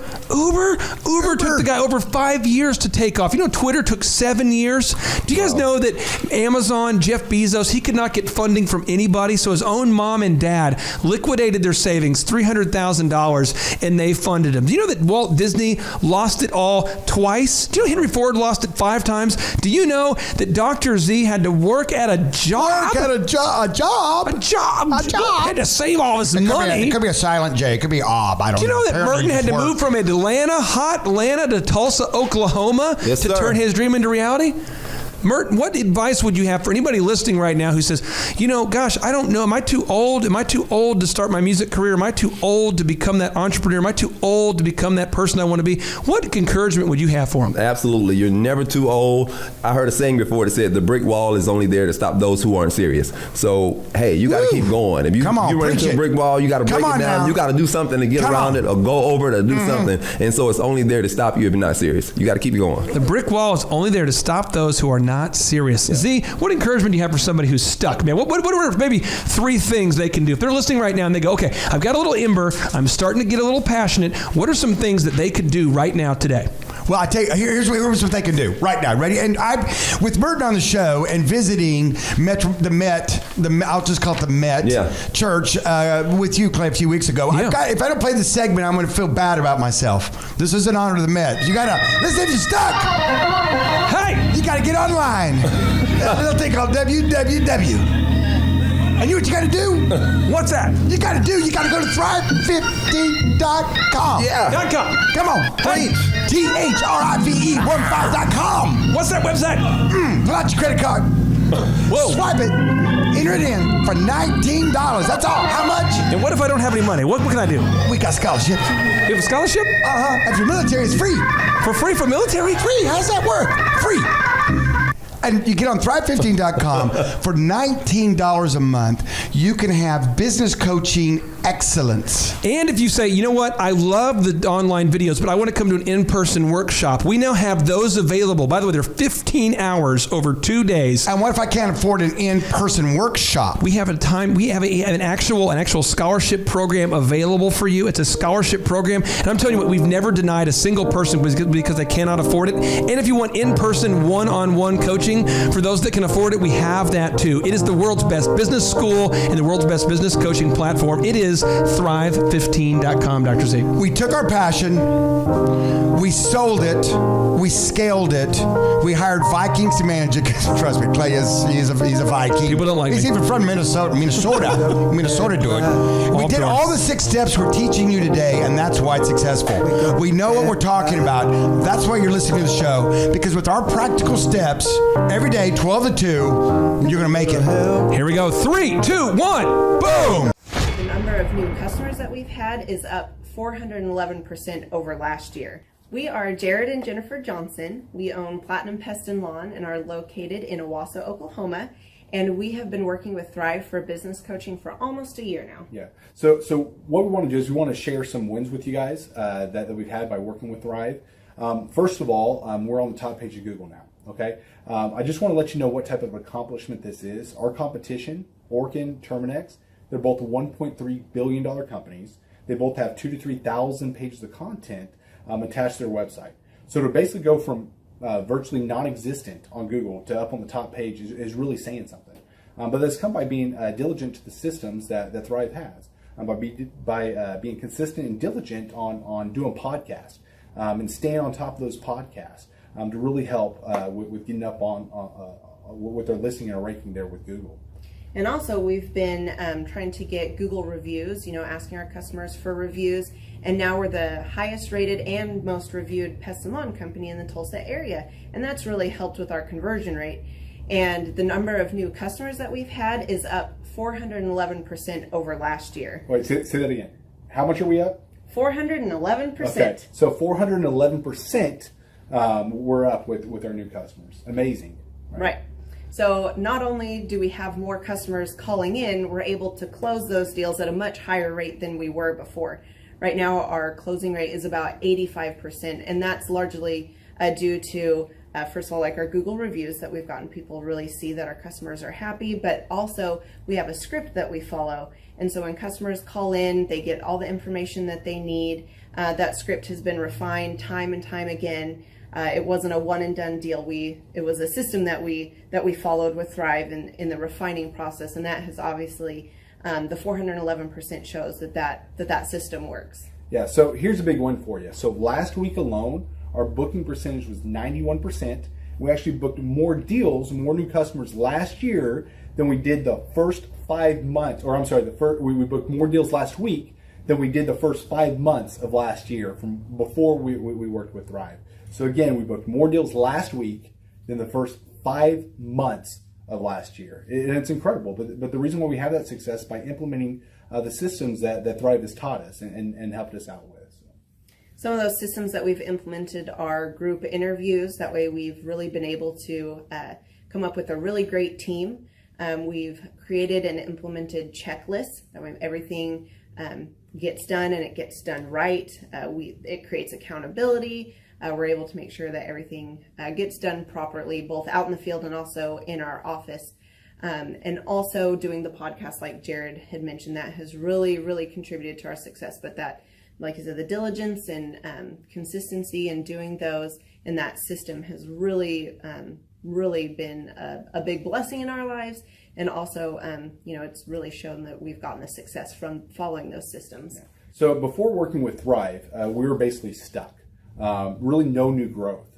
took the guy over 5 years to take off? You know, Twitter took 7 years. Do you guys know that Amazon, Jeff Bezos, he could not get funding from anybody, so his own mom and dad liquidated their savings, $300,000, and they funded him. Do you know that Walt Disney lost it all twice? Do you know Henry Ford lost it 5 times? Do you know that Dr. Z had to work at a job? A job. Had to save all his money. It could be a silent J. It could be Ob. I don't know. Do you know that Apparently Merton had to it's move from Atlanta, hot Atlanta, to Tulsa, Oklahoma Yes, to sir. turn his dream into reality? Merton, what advice would you have for anybody listening right now who says, you know, gosh, I don't know, am I too old? Am I too old to start my music career? Am I too old to become that entrepreneur? Am I too old to become that person I want to be? What encouragement would you have for them? Absolutely. You're never too old. I heard a saying before that said the brick wall is only there to stop those who aren't serious. So, hey, you got to keep going. If you run into a brick wall, you got to break it down. You got to do something to get around it or go over it or do something. And so it's only there to stop you if you're not serious. You got to keep it going. The brick wall is only there to stop those who are not serious. Z, what encouragement do you have for somebody who's stuck, man? What are maybe 3 things they can do? If they're listening right now and they go, okay, I've got a little ember, I'm starting to get a little passionate, what are some things that they could do right now today? Well, I tell you, here's what they can do right now. Ready? And with Merton on the show and visiting the Met, I'll just call it the Met Church with you, Clay, a few weeks ago. Yeah. If I don't play this segment, I'm going to feel bad about myself. This is an honor to the Met. You got to listen. If you're stuck, hey, you got to get online. That little thing called www. And you know what you got to do? What's that? You got to go to Thrive50.com. Yeah. .com. Come on. Preach. THRIVE15.com. What's that website? Pull out your credit card. Whoa. Swipe it. Enter it in for $19. That's all. How much? And what if I don't have any money? What can I do? We got scholarships. You have a scholarship? If you're military, it's free. For free for military? Free. How does that work? Free. And you get on Thrive15.com for $19 a month. You can have business coaching excellence. And if you say, you know what, I love the online videos, but I want to come to an in-person workshop, we now have those available. By the way, they're 15 hours over 2 days. And what if I can't afford an in-person workshop? We have an actual scholarship program available for you. It's a scholarship program. And I'm telling you what, we've never denied a single person because they cannot afford it. And if you want in-person one-on-one coaching, for those that can afford it, we have that too. It is the world's best business school and the world's best business coaching platform. It is Thrive15.com, Dr. Z. We took our passion, we sold it, we scaled it, we hired Vikings to manage it. Trust me, Clay he's a Viking. People don't like He's me. even from Minnesota do it. We did all the 6 steps we're teaching you today, and that's why it's successful. We know what we're talking about. That's why you're listening to the show, because with our practical steps, every day, 12 to 2, you're going to make it. Here we go. 3, 2, 1, boom! The number of new customers that we've had is up 411% over last year. We are Jared and Jennifer Johnson. We own Platinum Pest and Lawn and are located in Owasso, Oklahoma. And we have been working with Thrive for business coaching for almost a year now. Yeah. So what we want to do is we want to share some wins with you guys that we've had by working with Thrive. First of all, we're on the top page of Google now. Okay. I just want to let you know what type of accomplishment this is. Our competition, Orkin, Terminex, they're both $1.3 billion companies. They both have 2,000 to 3,000 pages of content attached to their website. So to basically go from virtually non-existent on Google to up on the top page is really saying something. But that's come by being diligent to the systems that Thrive has, by being consistent and diligent on doing podcasts and staying on top of those podcasts to really help with getting up on with their listing and ranking there with Google. And also we've been trying to get Google reviews, asking our customers for reviews. And now we're the highest rated and most reviewed pest and lawn company in the Tulsa area. And that's really helped with our conversion rate. And the number of new customers that we've had is up 411% over last year. Wait, say that again. How much are we up? 411%. Okay, so 411% we're up with our new customers. Amazing. Right. So not only do we have more customers calling in, we're able to close those deals at a much higher rate than we were before. Right now, our closing rate is about 85%, and that's largely due to, first of all, like our Google reviews that we've gotten people really see that our customers are happy, but also we have a script that we follow. And so when customers call in, they get all the information that they need. That script has been refined time and time again. It wasn't a one and done deal. It was a system that we followed with Thrive in the refining process, and that has obviously the 411% shows that system works. Yeah, so here's a big one for you. So last week alone, our booking percentage was 91%. We actually booked more deals, more new customers last year than we did the first 5 months, or I'm sorry, we booked more deals last week than we did the first 5 months of last year from before we worked with Thrive. So again, we booked more deals last week than the first 5 months of last year. And it's incredible. But the reason why we have that success is by implementing the systems that Thrive has taught us and helped us out with. So. Some of those systems that we've implemented are group interviews. That way we've really been able to come up with a really great team. We've created and implemented checklists. That way everything gets done and it gets done right. It creates accountability. We're able to make sure that everything gets done properly, both out in the field and also in our office. And also doing the podcast, like Jared had mentioned, that has really, really contributed to our success. But that, like I said, the diligence and consistency in doing those and that system has really, really been a big blessing in our lives. And also, it's really shown that we've gotten the success from following those systems. Yeah. So before working with Thrive, we were basically stuck. Really no new growth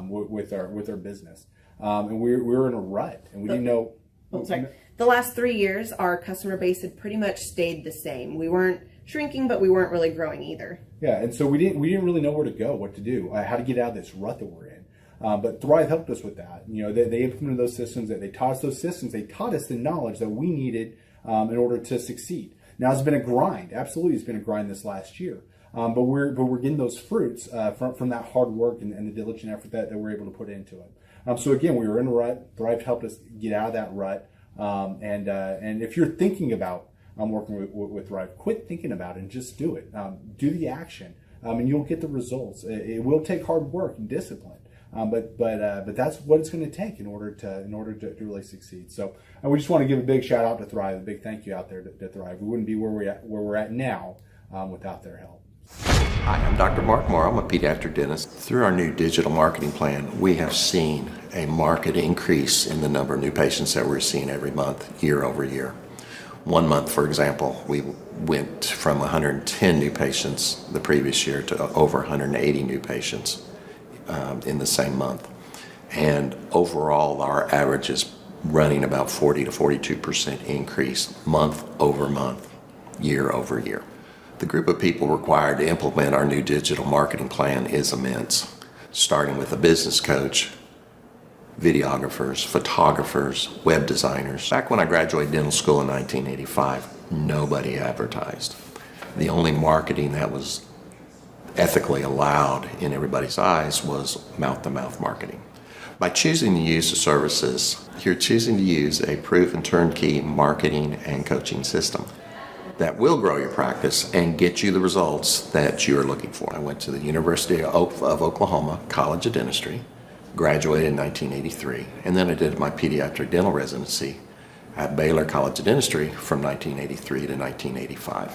with our business. And we were in a rut, and we didn't know. The last 3 years, our customer base had pretty much stayed the same. We weren't shrinking, but we weren't really growing either. Yeah, and so we didn't really know where to go, what to do, how to get out of this rut that we're in. But Thrive helped us with that. They implemented those systems. They taught us those systems. They taught us the knowledge that we needed in order to succeed. Now it's been a grind. Absolutely, it's been a grind this last year. But we're getting those fruits from that hard work and the diligent effort that we're able to put into it. So again, we were in a rut. Thrive helped us get out of that rut. And if you're thinking about working with Thrive, quit thinking about it and just do it. Do the action, and you'll get the results. It will take hard work and discipline, but that's what it's going to take in order to really succeed. So we just want to give a big shout out to Thrive, a big thank you out there to Thrive. We wouldn't be where we're at now without their help. Hi, I'm Dr. Mark Moore. I'm a pediatric dentist. Through our new digital marketing plan, we have seen a marked increase in the number of new patients that we're seeing every month, year over year. 1 month, for example, we went from 110 new patients the previous year to over 180 new patients in the same month. And overall, our average is running about 40 to 42% increase month over month, year over year. The group of people required to implement our new digital marketing plan is immense, starting with a business coach, videographers, photographers, web designers. Back when I graduated dental school in 1985, nobody advertised. The only marketing that was ethically allowed in everybody's eyes was mouth-to-mouth marketing. By choosing to use the services, you're choosing to use a proven turnkey marketing and coaching system that will grow your practice and get you the results that you're looking for. I went to the University of Oklahoma College of Dentistry, graduated in 1983, and then I did my pediatric dental residency at Baylor College of Dentistry from 1983 to 1985.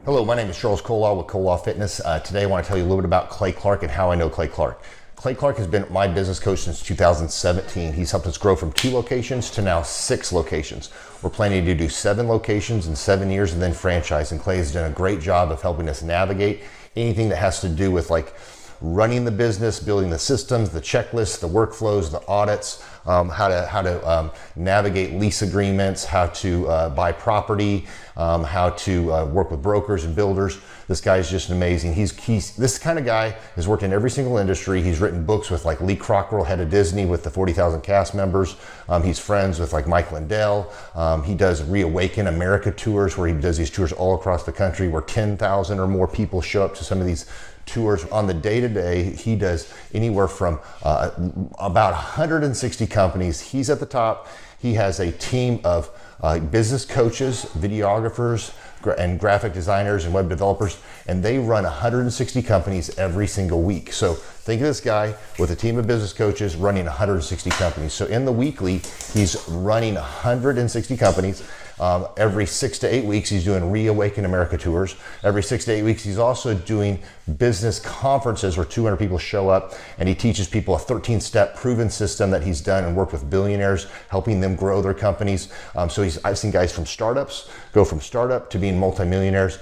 Hello, my name is Charles Kolaw with Kolaw Fitness. Today I want to tell you a little bit about Clay Clark and how I know Clay Clark. Clay Clark has been my business coach since 2017. He's helped us grow from 2 locations to now 6 locations. We're planning to do 7 locations in 7 years and then franchise. And Clay has done a great job of helping us navigate anything that has to do with like running the business, building the systems, the checklists, the workflows, the audits, how to navigate lease agreements, how to buy property, how to work with brokers and builders. This guy is just amazing. He's this kind of guy has worked in every single industry. He's written books with like Lee Cockrell, head of Disney, with the 40,000 cast members. He's friends with like Mike Lindell. He does Reawaken America tours, where he does these tours all across the country, where 10,000 or more people show up to some of these tours. On the day-to-day, he does anywhere from about 160 companies. He's at the top. He has a team of business coaches, videographers, and graphic designers and web developers, and they run 160 companies every single week. So think of this guy with a team of business coaches running 160 companies. So in the weekly, he's running 160 companies. Every 6 to 8 weeks, he's doing Reawaken America tours. Every 6 to 8 weeks, he's also doing business conferences where 200 people show up, and he teaches people a 13-step proven system that he's done and worked with billionaires, helping them grow their companies. I've seen guys from startups go from startup to being multimillionaires,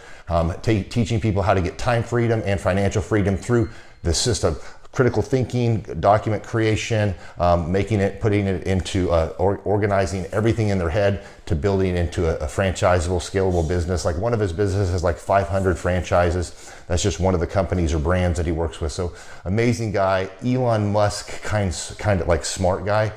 teaching people how to get time freedom and financial freedom through the system. Critical thinking, document creation, putting it into organizing everything in their head to building into a franchisable, scalable business. Like one of his businesses has like 500 franchises. That's just one of the companies or brands that he works with. So amazing guy. Elon Musk kind of like smart guy.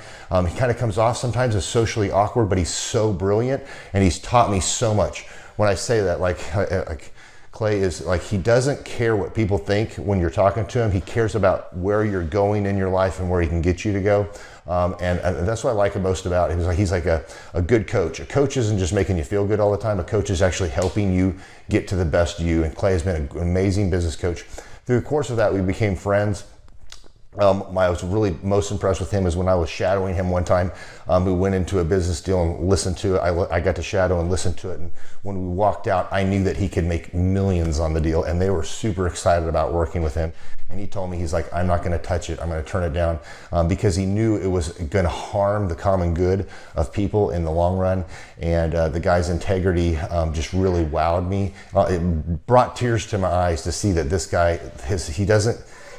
He kind of comes off sometimes as socially awkward, but he's so brilliant, and he's taught me so much. When I say that, like Clay is like, he doesn't care what people think when you're talking to him. He cares about where you're going in your life and where he can get you to go. And that's what I like most about him. He's like a good coach. A coach isn't just making you feel good all the time. A coach is actually helping you get to the best you. And Clay has been an amazing business coach. Through the course of that, we became friends. I was really most impressed with him is when I was shadowing him one time. We went into a business deal and listened to it. I got to shadow and listen to it. And when we walked out, I knew that he could make millions on the deal, and they were super excited about working with him. And he told me, he's like, I'm not going to touch it. I'm going to turn it down, because he knew it was going to harm the common good of people in the long run. And the guy's integrity just really wowed me. It brought tears to my eyes to see that this guy,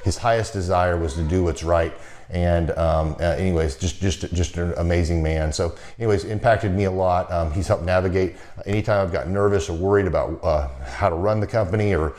his highest desire was to do what's right. And anyways, just an amazing man. So anyways, impacted me a lot. He's helped navigate anytime I've got nervous or worried about how to run the company, or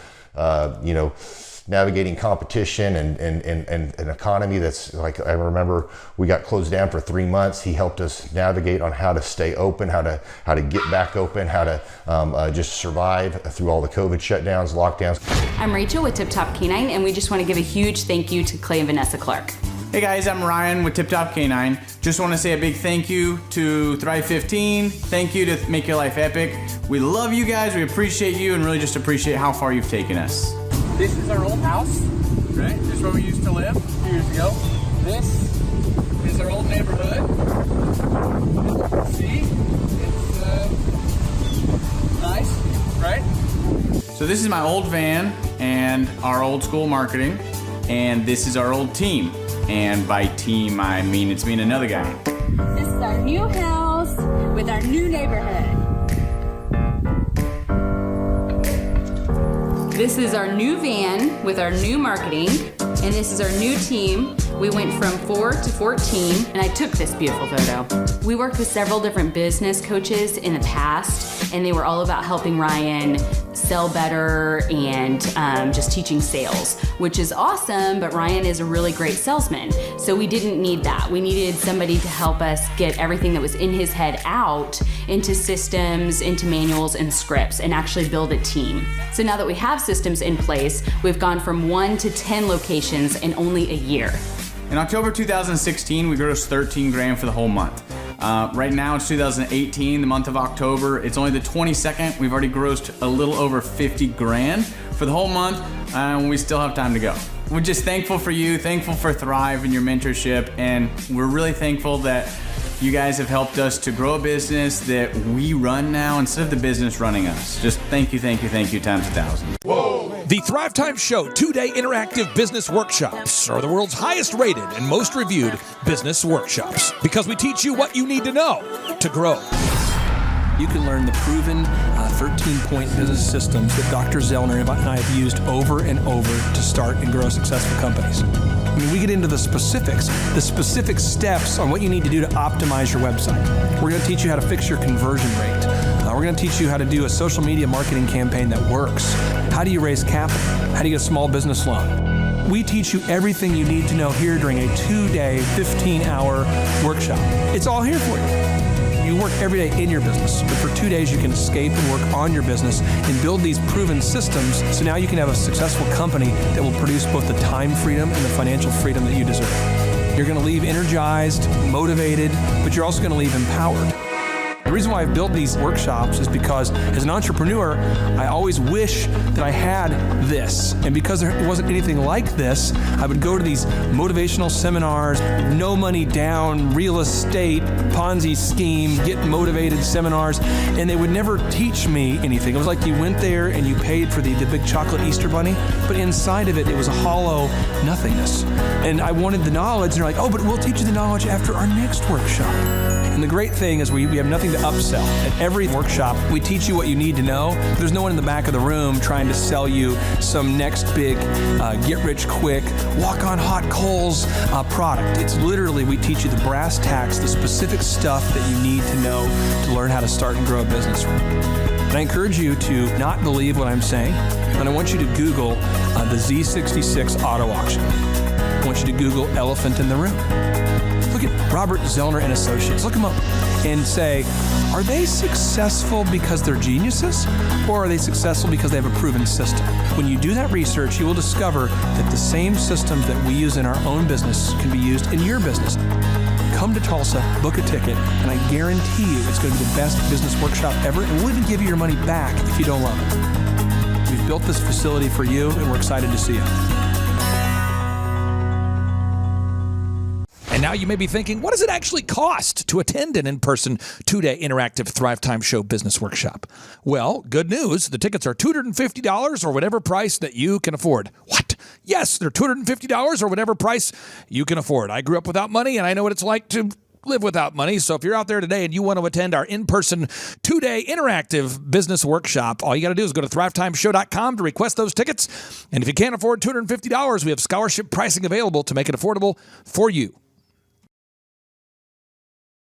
navigating competition and an economy that's like, I remember we got closed down for 3 months. He helped us navigate on how to stay open, how to get back open, how to just survive through all the COVID shutdowns, lockdowns. I'm Rachel with Tip Top Canine, and we just want to give a huge thank you to Clay and Vanessa Clark. Hey guys, I'm Ryan with Tip Top Canine. Just want to say a big thank you to Thrive 15. Thank you to Make Your Life Epic. We love you guys, we appreciate you, and really just appreciate how far you've taken us. This is our old house, right? This is where we used to live a few years ago. This is our old neighborhood. See? It's nice, right? So this is my old van and our old school marketing, and this is our old team. And by team, I mean it's me and another guy. This is our new house with our new neighborhood. This is our new van with our new marketing, and this is our new team. We went from 4 to 14, and I took this beautiful photo. We worked with several different business coaches in the past, and they were all about helping Ryan sell better and just teaching sales, which is awesome, but Ryan is a really great salesman. So we didn't need that. We needed somebody to help us get everything that was in his head out into systems, into manuals and scripts, and actually build a team. So now that we have systems in place, we've gone from 1 to 10 locations in only a year. In October 2016, we grossed 13 grand for the whole month. Right now it's 2018, the month of October. It's only the 22nd. We've already grossed a little over 50 grand for the whole month, and we still have time to go. We're just thankful for you, thankful for Thrive and your mentorship, and we're really thankful that you guys have helped us to grow a business that we run now instead of the business running us. Just thank you times 1,000. The Thrivetime Show 2-day interactive business workshops are the world's highest rated and most reviewed business workshops because we teach you what you need to know to grow. You can learn the proven 13-point business systems that Dr. Zellner and I have used over and over to start and grow successful companies. I mean, we get into the specific steps on what you need to do to optimize your website. We're going to teach you how to fix your conversion rate. We're going to teach you how to do a social media marketing campaign that works. How do you raise capital? How do you get a small business loan? We teach you everything you need to know here during a 2-day, 15-hour workshop. It's all here for you. You work every day in your business, but for 2 days you can escape and work on your business and build these proven systems so now you can have a successful company that will produce both the time freedom and the financial freedom that you deserve. You're going to leave energized, motivated, but you're also going to leave empowered. The reason why I've built these workshops is because as an entrepreneur, I always wish that I had this. And because there wasn't anything like this, I would go to these motivational seminars, no money down, real estate, Ponzi scheme, get motivated seminars, and they would never teach me anything. It was like you went there and you paid for the big chocolate Easter bunny, but inside of it, it was a hollow nothingness. And I wanted the knowledge, and they're like, oh, but we'll teach you the knowledge after our next workshop. And the great thing is we have nothing to upsell. At every workshop, we teach you what you need to know. There's no one in the back of the room trying to sell you some next big get-rich-quick, walk-on-hot coals product. It's literally, we teach you the brass tacks, the specific stuff that you need to know to learn how to start and grow a business. And I encourage you to not believe what I'm saying, and I want you to Google the Z66 auto auction. I want you to Google elephant in the room. Look at Robert Zellner and Associates. Look them up and say, are they successful because they're geniuses, or are they successful because they have a proven system? When you do that research, you will discover that the same systems that we use in our own business can be used in your business. Come to Tulsa, book a ticket, and I guarantee you it's going to be the best business workshop ever, and we'll even give you your money back if you don't love it. We've built this facility for you, and we're excited to see you. And now you may be thinking, what does it actually cost to attend an in-person 2-day interactive Thrivetime Show business workshop? Well, good news. The tickets are $250 or whatever price that you can afford. What? Yes, they're $250 or whatever price you can afford. I grew up without money, and I know what it's like to live without money. So if you're out there today and you want to attend our in-person 2-day interactive business workshop, all you got to do is go to thrivetimeshow.com to request those tickets. And if you can't afford $250, we have scholarship pricing available to make it affordable for you.